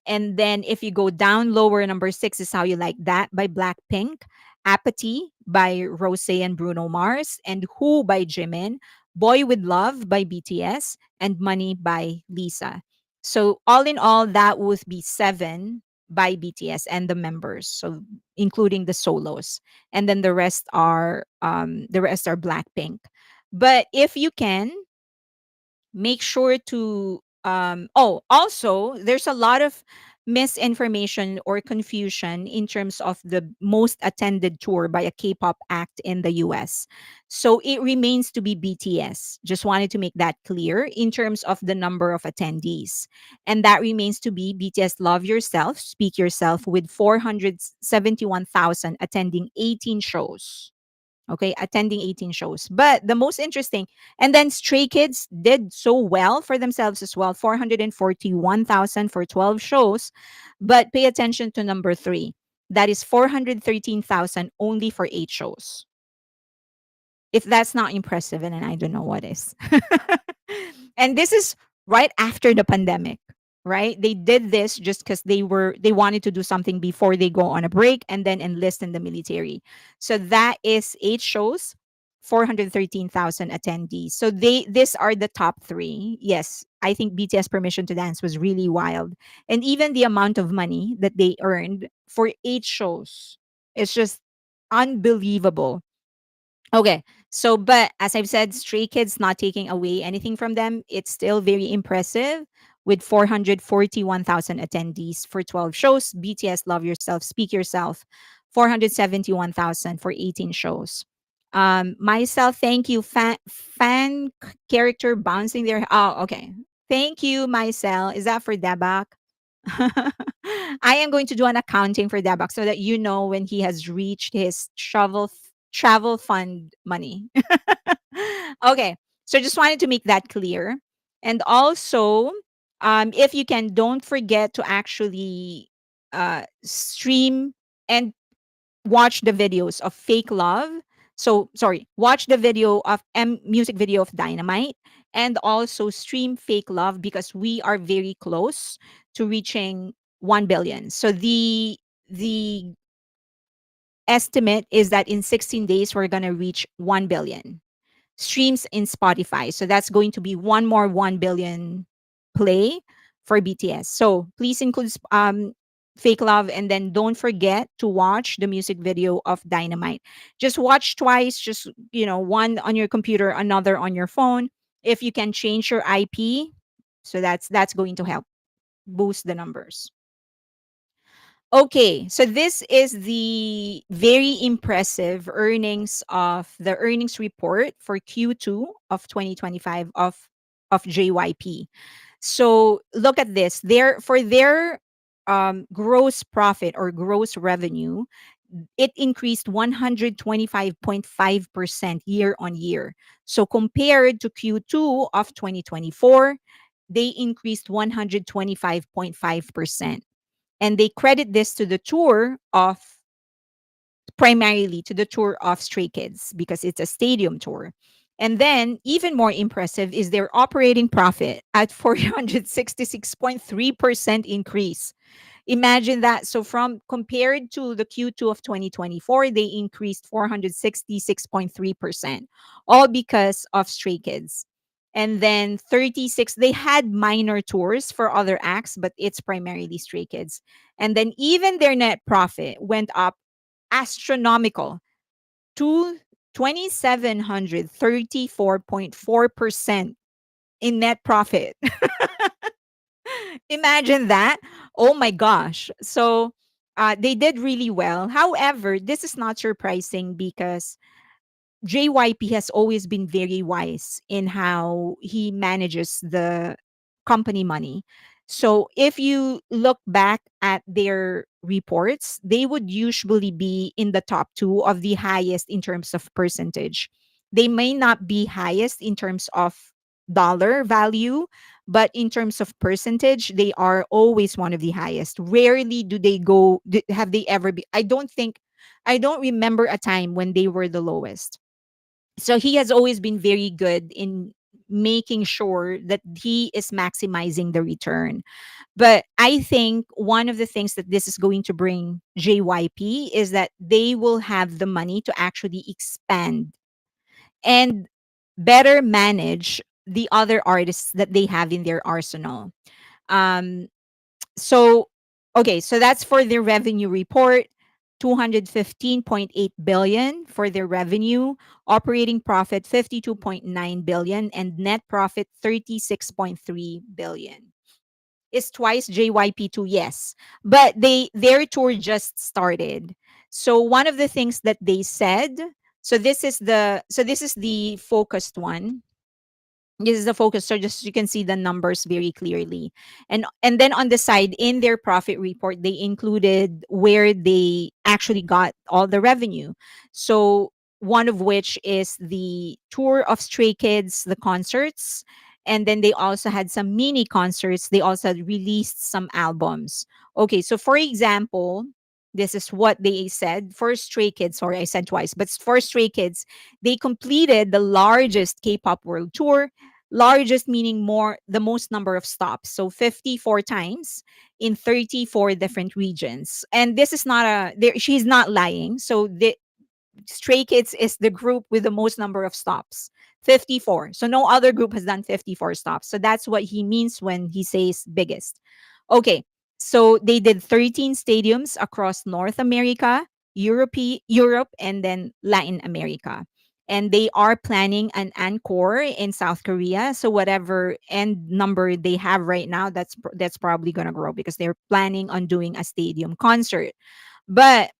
And then if you go down lower, number six is How You Like That by Blackpink, Apathy by Rose and Bruno Mars, and Who by Jimin, Boy with Love by BTS, and Money by Lisa. So all in all, that would be seven by BTS and the members, so including the solos, and then the rest are Blackpink. But if you can, make sure to oh, also there's a lot of misinformation or confusion in terms of the most attended tour by a K-pop act in the US. So it remains to be BTS. Just wanted to make that clear in terms of the number of attendees. And that remains to be BTS Love Yourself, Speak Yourself, with 471,000 attending 18 shows. Okay, attending 18 shows. But the most interesting, and then Stray Kids did so well for themselves as well, 441,000 for 12 shows. But pay attention to number three. That is 413,000 only for 8 shows. If that's not impressive, and then I don't know what is. And this is right after the pandemic, right? They did this just because they wanted to do something before they go on a break and then enlist in the military. So that is 8 shows, 413,000 attendees. So these are the top three. Yes, I think BTS Permission to Dance was really wild. And even the amount of money that they earned for 8 shows, it's just unbelievable. Okay. So, but as I've said, Stray Kids not taking away anything from them. It's still very impressive with 441,000 attendees for 12 shows. BTS Love Yourself, Speak Yourself, 471,000 for 18 shows. Myself, thank you. Character bouncing there. Oh, okay. Thank you, Myself. Is that for DAEBAK? I am going to do an accounting for Dabak so that you know when he has reached his travel fund money. Okay, so just wanted to make that clear, and also, if you can, don't forget to actually stream and watch the videos of Fake Love. So sorry, watch the video of music video of Dynamite and also stream Fake Love because we are very close to reaching 1 billion. So the estimate is that in 16 days we're going to reach 1 billion streams in Spotify. So that's going to be one more 1 billion play for BTS. So please include Fake Love, and then don't forget to watch the music video of Dynamite. Just watch twice, just one on your computer, another on your phone. If you can change your IP, so that's going to help boost the numbers. Okay, so this is the very impressive earnings report for Q2 of 2025 of JYP. So look at this. Their gross profit or gross revenue, it increased 125.5% year on year. So compared to Q2 of 2024, they increased 125.5%. And they credit this to the tour of primarily to the tour of Stray Kids because it's a stadium tour. And then even more impressive is their operating profit at 466.3% increase. Imagine that. So from compared to the Q2 of 2024, they increased 466.3%, all because of Stray Kids. And then 36, they had minor tours for other acts, but it's primarily Stray Kids. And then even their net profit went up astronomical to 2,734.4% in net profit. Imagine that. Oh my gosh. So they did really well. However, this is not surprising because JYP has always been very wise in how he manages the company money. So if you look back at their reports, they would usually be in the top two of the highest in terms of percentage. They may not be highest in terms of dollar value, but in terms of percentage, they are always one of the highest. Rarely do they go, have they ever be? I don't remember a time when they were the lowest. So he has always been very good in making sure that he is maximizing the return. But I think one of the things that this is going to bring JYP is that they will have the money to actually expand and better manage the other artists that they have in their arsenal. Um, so, okay, so that's for the revenue report. 215.8 billion for their revenue, operating profit 52.9 billion, and net profit 36.3 billion. Is twice JYP2? Yes, but their tour just started. So one of the things that they said, this is the focused one. This is the focus, so just you can see the numbers very clearly. And then on the side in their profit report, they included where they actually got all the revenue. So one of which is the tour of Stray Kids, the concerts, and then they also had some mini concerts. They also released some albums. Okay, so for example, this is what they said for Stray Kids. Sorry, I said twice, but for Stray Kids, they completed the largest K-pop world tour. Largest meaning more, the most number of stops. So 54 times in 34 different regions. And this is not she's not lying. So the Stray Kids is the group with the most number of stops. 54. So no other group has done 54 stops. So that's what he means when he says biggest. Okay. So they did 13 stadiums across North America, Europe, and then Latin America. And they are planning an encore in South Korea. So whatever end number they have right now, that's probably gonna grow because they're planning on doing a stadium concert. But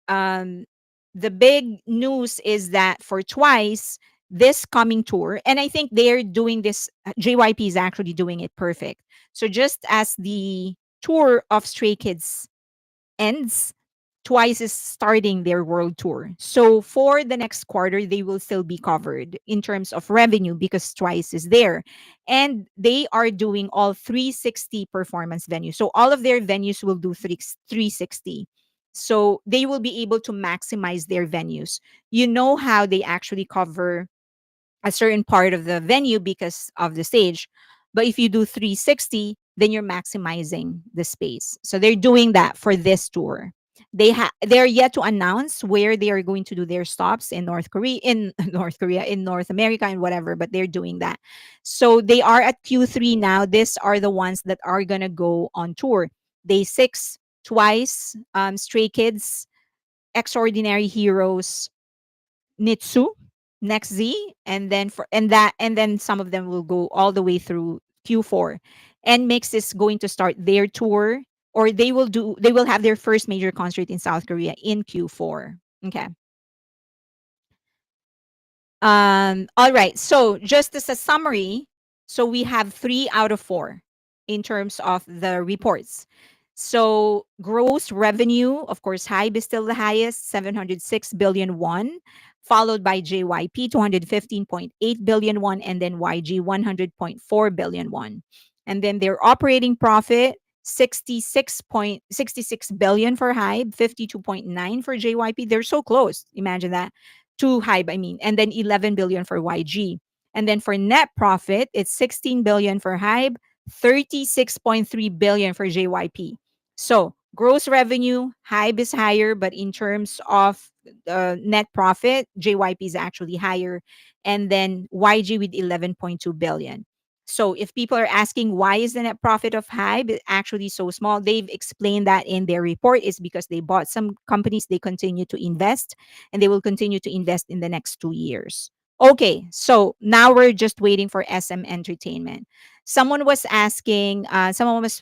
um, the big news is that for Twice, this coming tour, and I think they're doing this, JYP is actually doing it perfect. So just as the tour of Stray Kids ends, Twice is starting their world tour. So for the next quarter, they will still be covered in terms of revenue because Twice is there. And they are doing all 360 performance venues. So all of their venues will do 360. So they will be able to maximize their venues. You know how they actually cover a certain part of the venue because of the stage. But if you do 360, then you're maximizing the space. So they're doing that for this tour. They're yet to announce where they are going to do their stops in North Korea, in North America, and whatever, but they're doing that. So they are at Q3 now. These are the ones that are gonna go on tour. Day 6, Twice, Stray Kids, Extraordinary Heroes, Nitsu, next Z, and then and then some of them will go all the way through Q4. And Mix is going to start their tour, or they will have their first major concert in South Korea in Q4. Okay. All right. So just as a summary, so we have 3 out of 4 in terms of the reports. So gross revenue, of course, HYBE is still the highest, 706 billion won, followed by JYP, 215.8 billion won, and then YG, 100.4 billion won. And then their operating profit, 66 billion for HYBE, 52.9 for JYP. They're so close. Imagine that. To HYBE, I mean, and then 11 billion for YG. And then for net profit, it's 16 billion for HYBE, 36.3 billion for JYP. So gross revenue, HYBE is higher, but in terms of net profit, JYP is actually higher. And then YG with 11.2 billion. So if people are asking why is the net profit of HYBE actually so small, they've explained that in their report is because they bought some companies, they continue to invest, and they will continue to invest in the next 2 years. Okay, so now we're just waiting for SM Entertainment. Someone was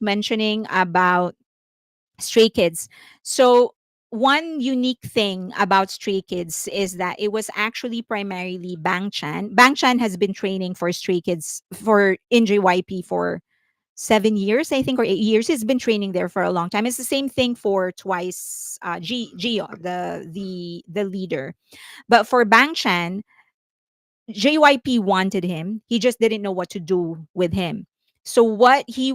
mentioning about Stray Kids. So one unique thing about Stray Kids is that it was actually primarily Bang Chan. Bang Chan has been training for Stray Kids for in JYP for 7 years, I think, or 8 years. He's been training there for a long time. It's the same thing for Twice, Jeon, the leader. But for Bang Chan, JYP wanted him. He just didn't know what to do with him. So what he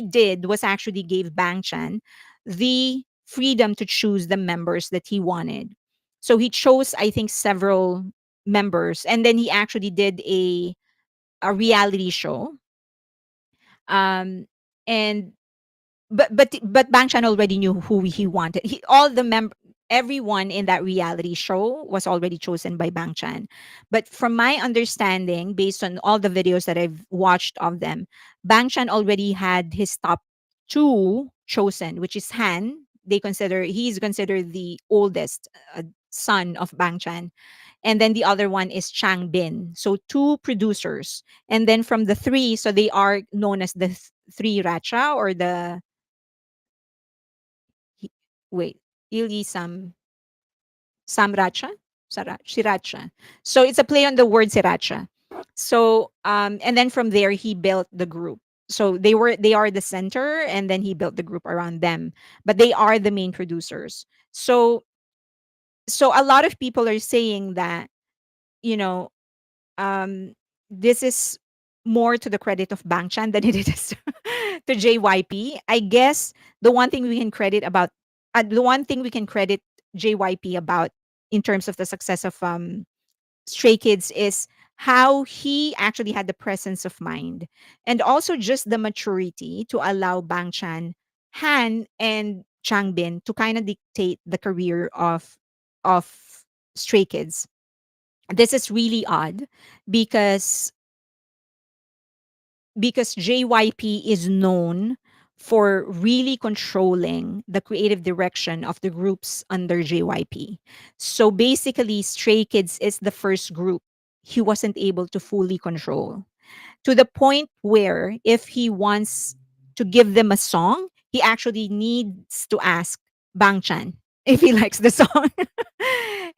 did was actually gave Bang Chan the freedom to choose the members that he wanted. So he chose, I think, several members, and then he actually did a reality show. Um, and but Bang Chan already knew who he wanted. Everyone in that reality show was already chosen by Bang Chan. But from my understanding, based on all the videos that I've watched of them, Bang Chan already had his top 2 chosen, which is Han. he's considered the oldest son of Bang Chan, and then the other one is Chang Bin. So two producers, and then from the three, so they are known as the three Racha, or the he- wait, Ili Samracha, Siracha. So it's a play on the word Siracha. So and then from there he built the group. So they are the center, and then he built the group around them. But they are the main producers. So a lot of people are saying that, you know, um this is more to the credit of Bang Chan than it is to JYP. I guess the one thing we can credit JYP about in terms of the success of Stray Kids is how he actually had the presence of mind, and also just the maturity to allow Bang Chan, Han, and Changbin to kind of dictate the career of Stray Kids. This is really odd because JYP is known for really controlling the creative direction of the groups under JYP. So basically, Stray Kids is the first group he wasn't able to fully control, to the point where if he wants to give them a song, he actually needs to ask Bang Chan if he likes the song.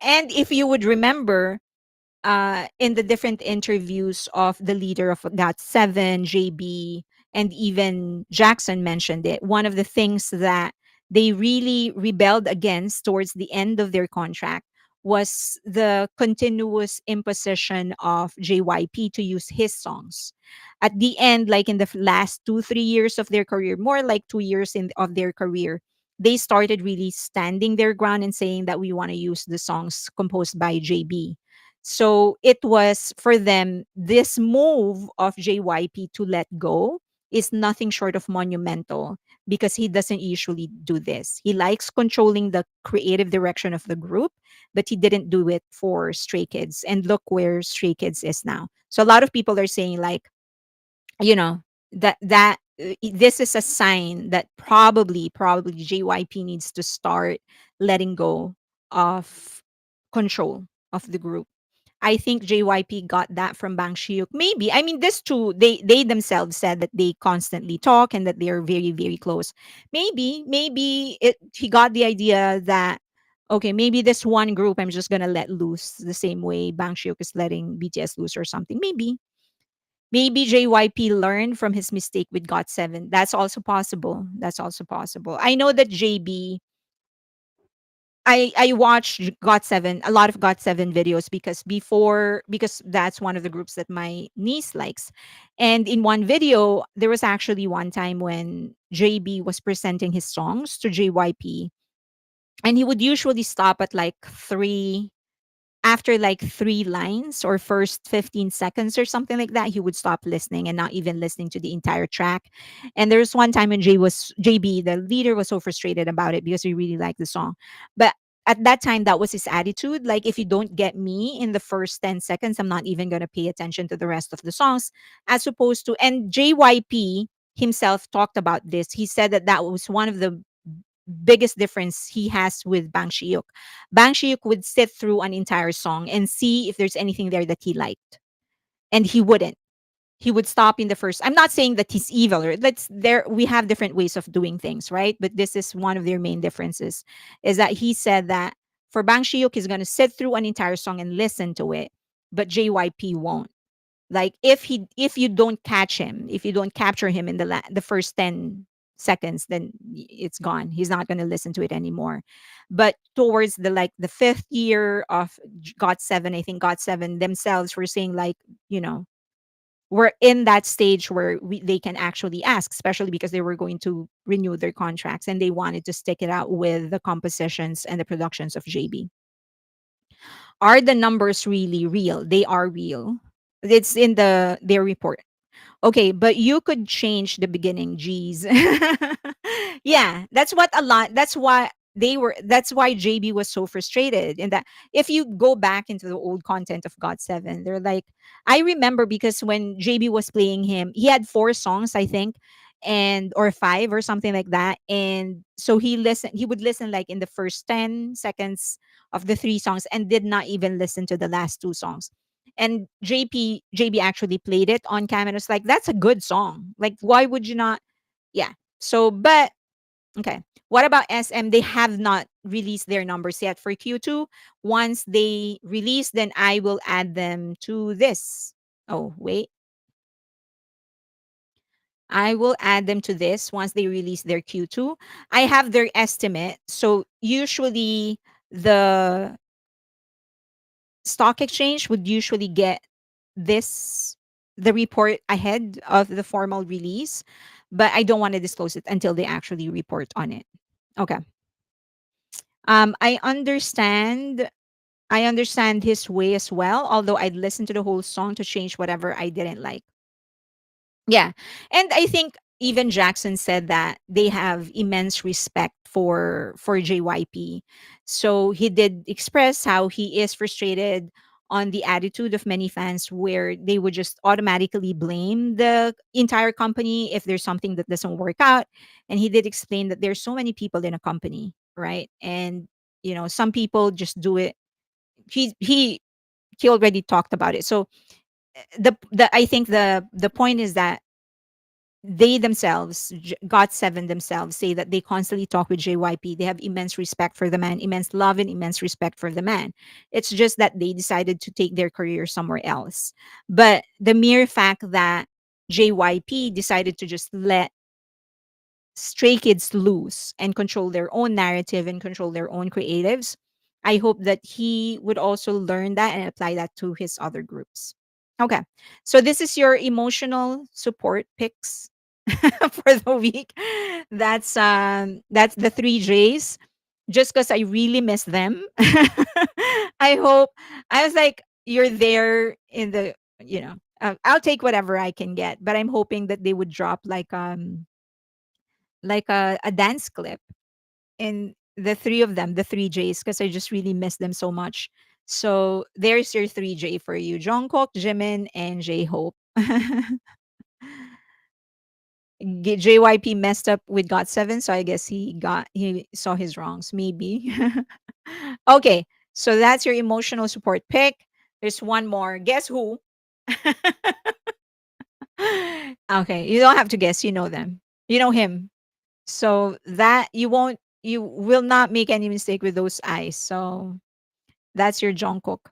And if you would remember, in the different interviews of the leader of GOT7, JB, and even Jackson mentioned it. One of the things that they really rebelled against towards the end of their contract was the continuous imposition of JYP to use his songs. At the end, like in the last 2, 3 years of their career, more like 2 years of their career, they started really standing their ground and saying that we want to use the songs composed by JB. So it was for them, this move of JYP to let go is nothing short of monumental, because he doesn't usually do this. He likes controlling the creative direction of the group, but he didn't do it for Stray Kids. And look where Stray Kids is now. So a lot of people are saying, like, you know, this is a sign that probably JYP needs to start letting go of control of the group. I think JYP got that from Bang Shiuk. Maybe. I mean, this too, they themselves said that they constantly talk and that they're very, very close. Maybe he got the idea that, okay, maybe this one group I'm just gonna let loose the same way Bang Shiuk is letting BTS loose or something. Maybe JYP learned from his mistake with GOT7. That's also possible. That's also possible. I know that JB, I watched GOT7, a lot of GOT7 videos, because that's one of the groups that my niece likes. And in one video, there was actually one time when JB was presenting his songs to JYP, and he would usually stop at like three after like three lines or first 15 seconds or something like that. He would stop listening and not even listening to the entire track. And there was one time when JB, the leader, was so frustrated about it because he really liked the song. But at that time, that was his attitude. Like, if you don't get me in the first 10 seconds, I'm not even going to pay attention to the rest of the songs. As opposed to, and JYP himself talked about this. He said that that was one of the biggest difference he has with Bang Shiuk. Bang Shiuk would sit through an entire song and see if there's anything there that he liked. And he wouldn't. He would stop in the first. I'm not saying that he's evil, or let's there we have different ways of doing things, right? But this is one of their main differences, is that he said that for Bang Shiuk, he's gonna sit through an entire song and listen to it, but JYP won't. Like, if you don't catch him, if you don't capture him in the first 10 seconds, then it's gone. He's not going to listen to it anymore. But towards the fifth year of GOT7, I think GOT7 themselves were saying, like, you know, we're in that stage where they can actually ask, especially because they were going to renew their contracts and they wanted to stick it out with the compositions and the productions of JB. Are the numbers really real? They are real. It's in their report. Okay, but you could change the beginning. Geez. Yeah, that's why JB was so frustrated. And that, if you go back into the old content of GOT7, they're like, I remember, because when JB was playing him, he had four songs, I think. and or 5 or something like that. And so he would listen like in the first 10 seconds of the three songs and did not even listen to the last two songs. And JB actually played it on cam and was like, that's a good song. Like, why would you not? Yeah. So, but okay. What about SM? They have not released their numbers yet for Q2. Once they release, then I will add them to this. Oh, wait. I will add them to this once they release their Q2. I have their estimate. So usually the stock exchange would usually get this the report ahead of the formal release, but I don't want to disclose it until they actually report on it. Okay. I understand. I understand his way as well, although I'd listen to the whole song to change whatever I didn't like. Yeah. And I think even Jackson said that they have immense respect for JYP. So he did express how he is frustrated on the attitude of many fans where they would just automatically blame the entire company if there's something that doesn't work out. And he did explain that there's so many people in a company, right? And some people just do it. He already talked about it. So the I think the point is that they themselves, GOT7 themselves, say that they constantly talk with JYP. They have immense respect for the man, immense love and immense respect for the man. It's just that they decided to take their career somewhere else. But the mere fact that JYP decided to just let Stray Kids loose and control their own narrative and control their own creatives, I hope that he would also learn that and apply that to his other groups. Okay. So this is your emotional support picks for the week. That's the 3 J's just cuz I really miss them. I hope I was like you're there in the, I'll take whatever I can get, but I'm hoping that they would drop like a dance clip in the three of them, the 3 J's, because I just really miss them so much. So there's your 3J for you. Jungkook, Jimin, and J-Hope. JYP messed up with GOT7, so I guess he saw his wrongs, maybe. Okay, so that's your emotional support pick. There's one more. Guess who? Okay, you don't have to guess. You know them. You know him. So that you will not make any mistake with those eyes. So that's your Jungkook.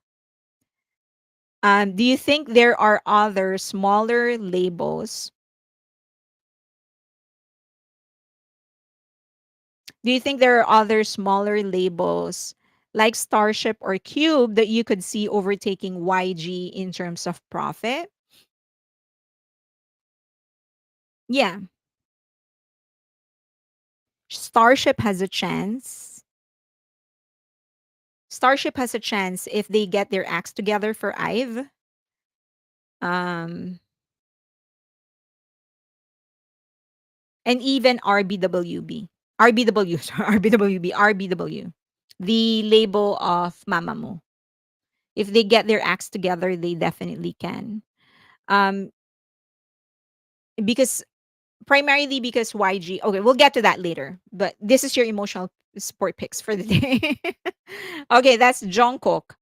Do you think there are other smaller labels? Do you think there are other smaller labels like Starship or Cube that you could see overtaking YG in terms of profit? Yeah, Starship has a chance. Starship has a chance if they get their acts together for IVE. Um, and even RBWB. RBW, sorry, RBWB, RBW. The label of Mamamoo. If they get their acts together, they definitely can. Um, because primarily because YG. Okay, we'll get to that later. But this is your emotional support picks for the day. Okay, that's Jungkook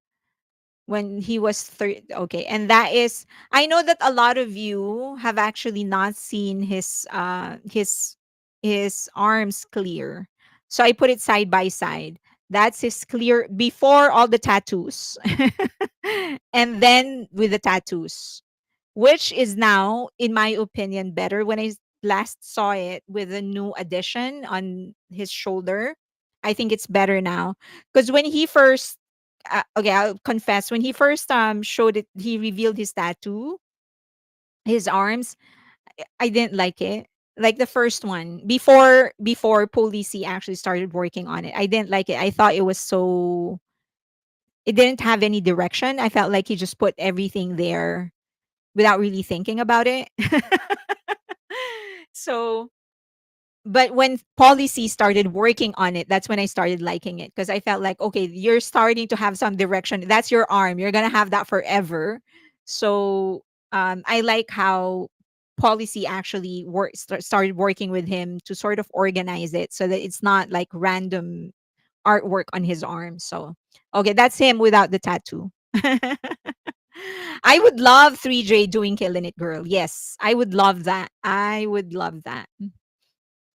when he was third. Okay, and that is I know that a lot of you have actually not seen his arms clear. So I put it side by side. That's his clear before all the tattoos. And then with the tattoos, which is now, in my opinion, better. When I last saw it with a new addition on his shoulder, I think it's better now. Because when he first, okay, I'll confess, when he first showed it, he revealed his tattoo, his arms. I didn't like it. Like the first one before Policy actually started working on it, I didn't like it. I thought it was so. It didn't have any direction. I felt like he just put everything there without really thinking about it. So, but when Policy started working on it, that's when I started liking it because I felt like, okay, you're starting to have some direction. That's your arm. You're gonna have that forever. So, I like how policy actually started working with him to sort of organize it so that it's not like random artwork on his arm. So, okay, that's him without the tattoo. I would love 3J doing Killing It Girl. Yes, I would love that. I would love that.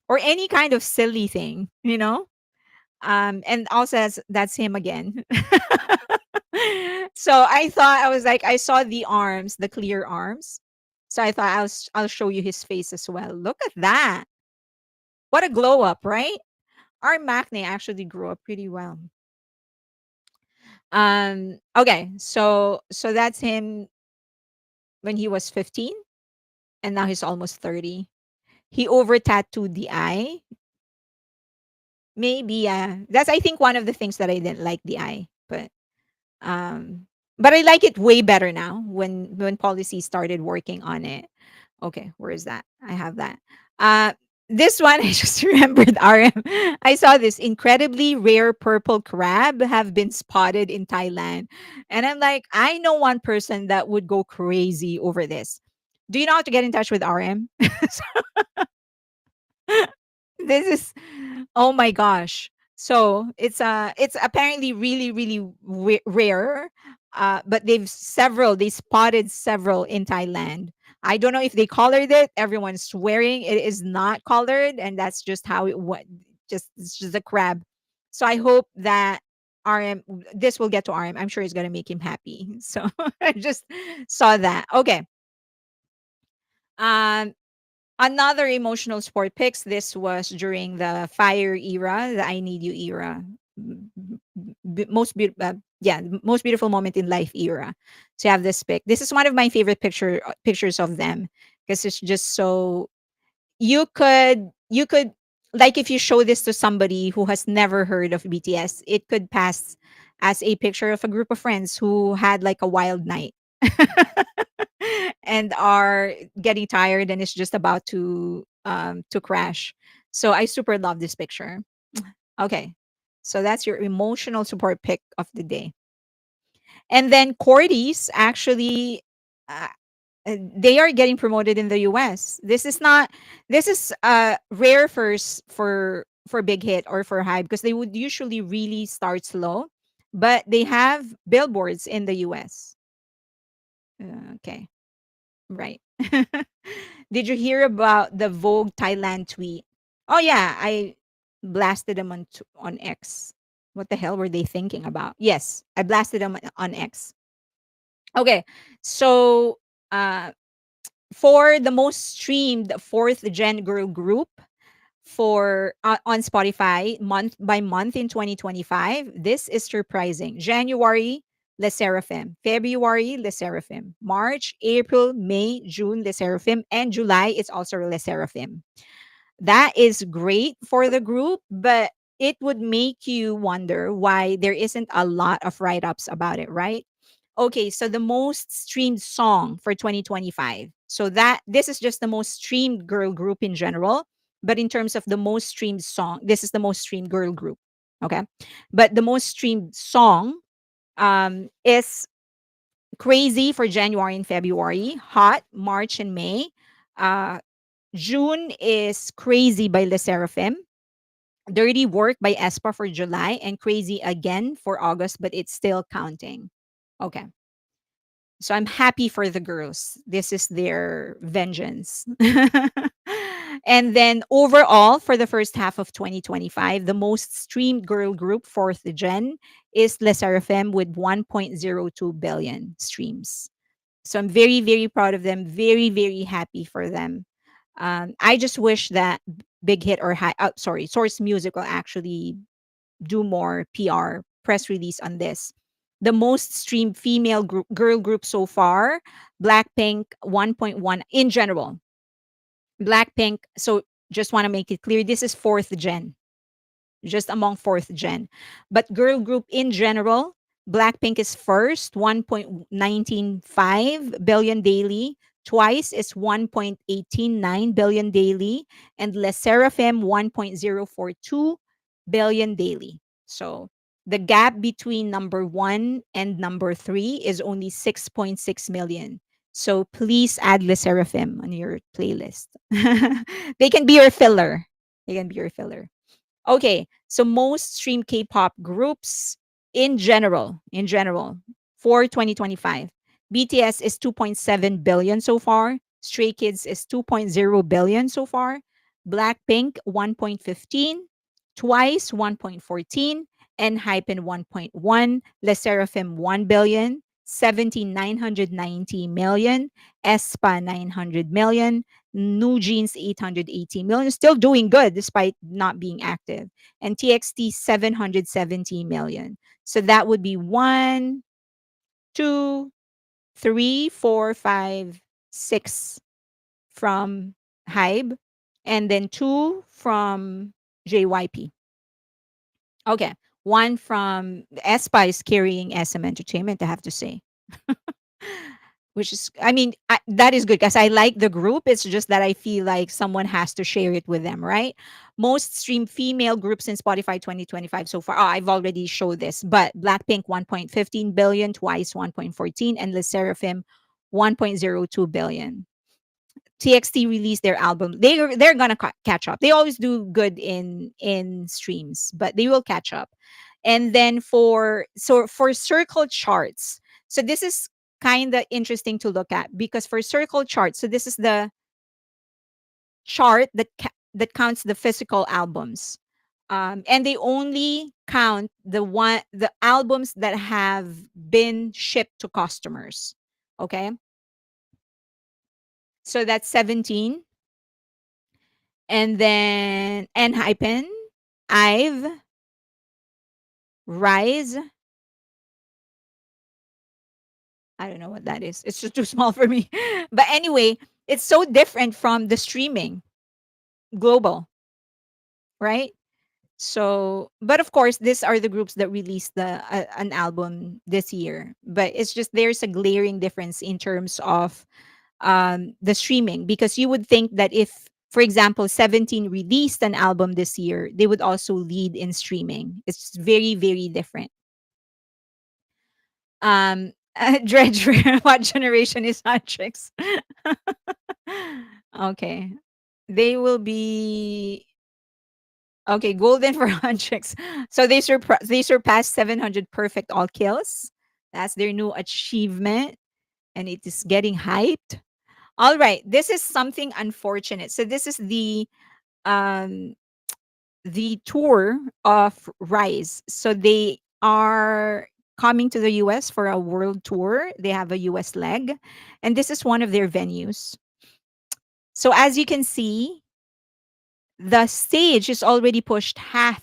Or any kind of silly thing, you know? And also that's him again. So I thought I was like, I saw the arms, the clear arms. So I thought I'll show you his face as well. Look at that. What a glow up, right? Our Maknae actually grew up pretty well. Okay, so that's him when he was 15 and now he's almost 30. He over tattooed the eye. Maybe that's I think one of the things that I didn't like the eye, um but I like it way better now when policy started working on it. Okay, where is that? I have that. Uh this one I just remembered RM. I saw this incredibly rare purple crab have been spotted in Thailand. And I'm like, I know one person that would go crazy over this. Do you know how to get in touch with RM? This is oh my gosh. So it's apparently really really rare. But they spotted several in Thailand. I don't know if they colored it. Everyone's swearing it is not colored, and that's just how it went. Just it's just a crab. So I hope that RM this will get to RM. I'm sure it's gonna make him happy. So I just saw that. Okay. Um Another emotional sport picks. This was during the fire era, the I Need You era. Most beautiful moment in life era. So you have this pic. This is one of my favorite pictures of them because it's just so you could like if you show this to somebody who has never heard of BTS, it could pass as a picture of a group of friends who had like a wild night. And are getting tired and is just about to crash. So I super love this picture. Okay. So that's your emotional support pick of the day. And then cortis actually uh, they are getting promoted in the US. This is rare for Big Hit or for Hype because they would usually really start slow, but they have billboards in the US. Okay. Right. Did you hear about the Vogue Thailand tweet? Oh yeah, I blasted them on X. What the hell were they thinking about? Yes, I blasted them on X. Okay, so uh, for the most streamed fourth gen girl group for on Spotify month by month in 2025, this is surprising. January, lesserafim. February, lesserafim. March, April, May, June, lesserafim. And July, it's also lesserafim. That is great for the group, but it would make you wonder why there isn't a lot of write ups about it, right? Okay, so the most streamed song for 2025. So that this is just the most streamed girl group in general, but in terms of the most streamed song, this is the most streamed girl group. Okay, but the most streamed song is Crazy for January and February, Hot March and May. Uh, June is Crazy by Le Seraphim. Dirty Work by Espa for July, and Crazy again for August, but it's still counting. Okay. So I'm happy for the girls. This is their vengeance. And then overall, for the first half of 2025, the most streamed girl group, fourth gen, is Les Seraphim with 1.02 billion streams. So I'm very, very proud of them. Very, very happy for them. I just wish that Big Hit or Source Music will actually do more PR press release on this. The most streamed female girl group so far, Blackpink 1.1 in general. Blackpink, so just want to make it clear, this is fourth gen, just among fourth gen. But girl group in general, Blackpink is first, 1.195 billion daily. Twice is 1.189 billion daily. And Les Seraphim, 1.042 billion daily. So the gap between number one and number three is only 6.6 million. So please add lesserafim on your playlist. They can be your filler. They can be your filler. Okay, so most stream K-pop groups in general, for 2025. BTS is 2.7 billion so far. Stray Kids is 2.0 billion so far. Blackpink 1.15, Twice 1.14, and Hypen 1.1, Le Sserafim 1 billion, 17,990 million, aespa 900 million, New Jeans 880 million, still doing good despite not being active, and TXT 770 million. So that would be one, two, three, four, five, six from HYBE, and then two from JYP. Okay. One from aespa is carrying SM Entertainment, I have to say. Which is, I mean, that is good because I like the group. It's just that I feel like someone has to share it with them, right? Most streamed female groups in Spotify 2025 so far. Oh, I've already showed this, but Blackpink 1.15 billion, Twice 1.14, and Le Sserafim 1.02 billion. TXT released their album. They're gonna catch up. They always do good in streams, but they will catch up. And then for circle charts, so this is kind of interesting to look at because for circle charts, so this is the chart that counts the physical albums, and they only count the albums that have been shipped to customers. Okay, so that's 17. And then Enhypen, I've, Rise. I don't know what that is. It's just too small for me. But anyway, it's so different from the streaming global, right? So, but of course, these are the groups that released an album this year. But it's just there's a glaring difference in terms of the streaming because you would think that if, for example, 17 released an album this year, they would also lead in streaming. It's very, very different. Dredge, what generation is Huntrix? Okay. They will be okay, golden for Huntrix. So they surpassed 700 perfect all kills. That's their new achievement and it is getting hyped. All right, this is something unfortunate. So this is um the tour of Rise. So they are coming to the US for a world tour. They have a US leg, and this is one of their venues. So as you can see, the stage is already pushed halfway.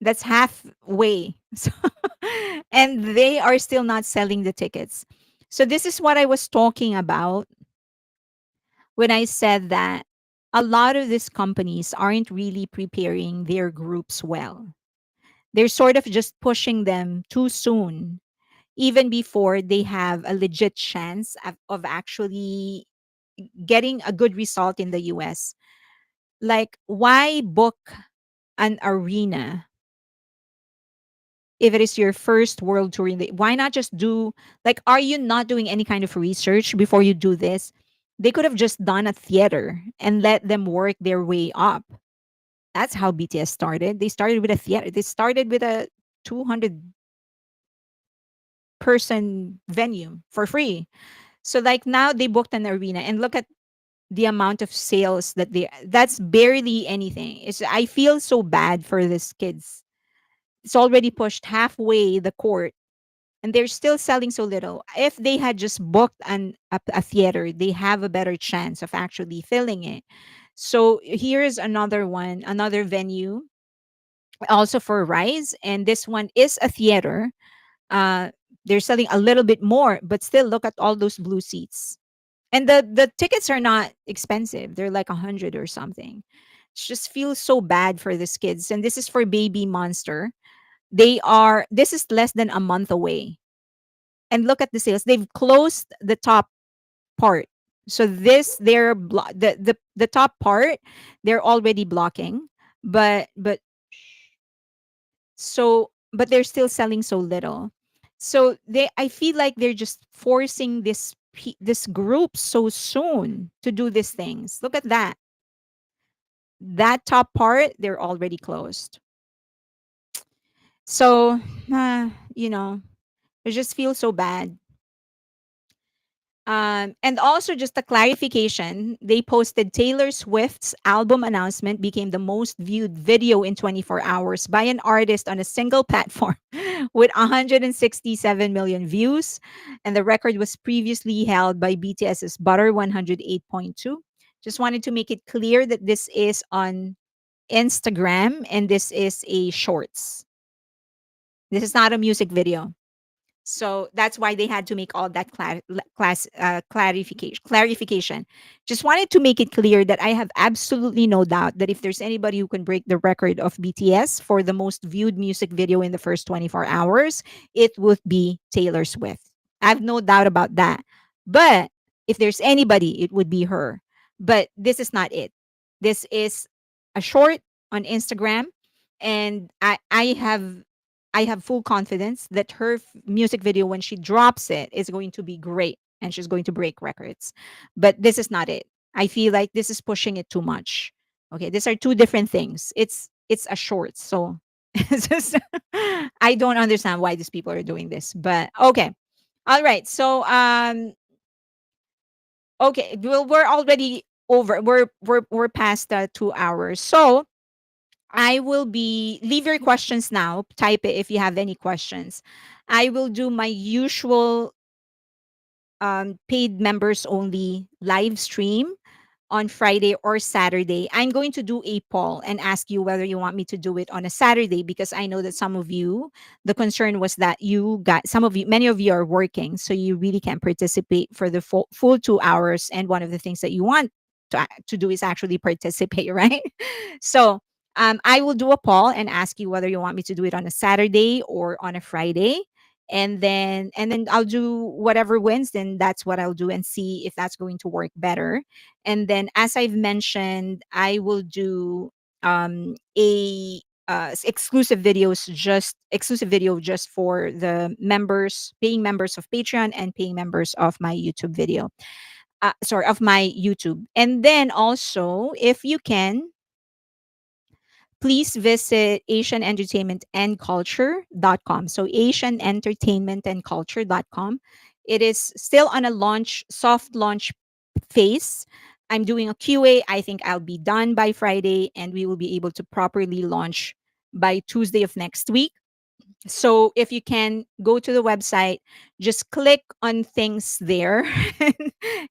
That's halfway. So, and they are still not selling the tickets. So this is what I was talking about when I said that a lot of these companies aren't really preparing their groups well. They're sort of just pushing them too soon, even before they have a legit chance of actually getting a good result in the US. Like, why book an arena if it is your first world tour? Why not just do, like, are you not doing any kind of research before you do this? They could have just done a theater and let them work their way up. That's how BTS started. They started with a theater. They started with a 200 person venue for free. So like now they booked an arena and look at the amount of sales that's barely anything. It's I feel so bad for these kids. It's already pushed halfway the court and they're still selling so little. If they had just booked a theater, they have a better chance of actually filling it. So here's another one, another venue also for Rise, and this one is a theater. They're selling a little bit more, but still look at all those blue seats. And the tickets are not expensive. They're like 100 or something. It just feels so bad for these kids. And this is for Baby Monster. This is less than a month away. And look at the sales. They've closed the top part. So this they're the top part they're already blocking, but they're still selling so little. So I feel like they're just forcing this group so soon to do these things. Look at that. That top part, they're already closed. So, you know, I just feel so bad. And also, just a clarification, they posted Taylor Swift's album announcement became the most viewed video in 24 hours by an artist on a single platform with 167 million views. And the record was previously held by BTS's Butter 108.2. Just wanted to make it clear that this is on Instagram and this is a shorts. This is not a music video. So that's why they had to make all that clarification. Just wanted to make it clear that I have absolutely no doubt that if there's anybody who can break the record of BTS for the most viewed music video in the first 24 hours, it would be Taylor Swift. I have no doubt about that. But if there's anybody, it would be her. But this is not it. This is a short on Instagram, and I have full confidence that her music video, when she drops it, is going to be great and she's going to break records. But this is not it. I feel like this is pushing it too much. Okay, these are two different things. It's a short, so it's just I don't understand why these people are doing this. But okay, all right. So okay, well, we're already over. We're past 2 hours. So I will be leave your questions now. Type it if you have any questions. I will do my usual paid members only live stream on Friday or Saturday. I'm going to do a poll and ask you whether you want me to do it on a Saturday, because I know that some of you, the concern was that many of you are working, so you really can't participate for the full 2 hours. And one of the things that you want to do is actually participate, right? So I will do a poll and ask you whether you want me to do it on a Saturday or on a Friday, and then I'll do whatever wins. Then that's what I'll do and see if that's going to work better. And then, as I've mentioned, I will do a exclusive video just for the members, paying members of Patreon and paying members of my YouTube video. Sorry, of my YouTube. And then also, if you can, please visit asianentertainmentandculture.com. So asianentertainmentandculture.com. It is still on a soft launch phase. I'm doing a QA. I think I'll be done by Friday and we will be able to properly launch by Tuesday of next week. So if you can go to the website, just click on things there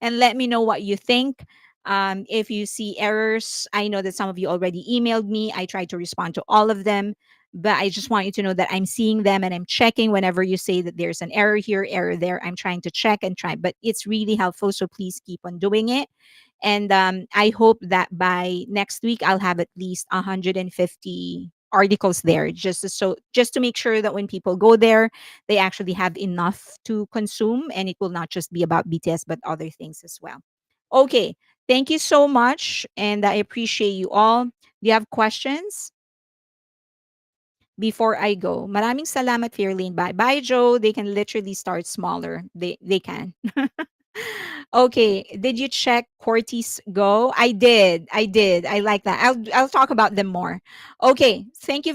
and let me know what you think. If you see errors, I know that some of you already emailed me. I try to respond to all of them, but I just want you to know that I'm seeing them and I'm checking whenever you say that there's an error here, error there. I'm trying to check and try, but it's really helpful. So please keep on doing it. And I hope that by next week, I'll have at least 150 articles there, just to make sure that when people go there, they actually have enough to consume, and it will not just be about BTS but other things as well. Okay, thank you so much, and I appreciate you all. Do you have questions before I go? Maraming salamat, Fairlane. Bye bye, Joe. They can literally start smaller. They can. Okay, did you check Cortis Go? I did. I like that. I'll talk about them more. Okay, thank you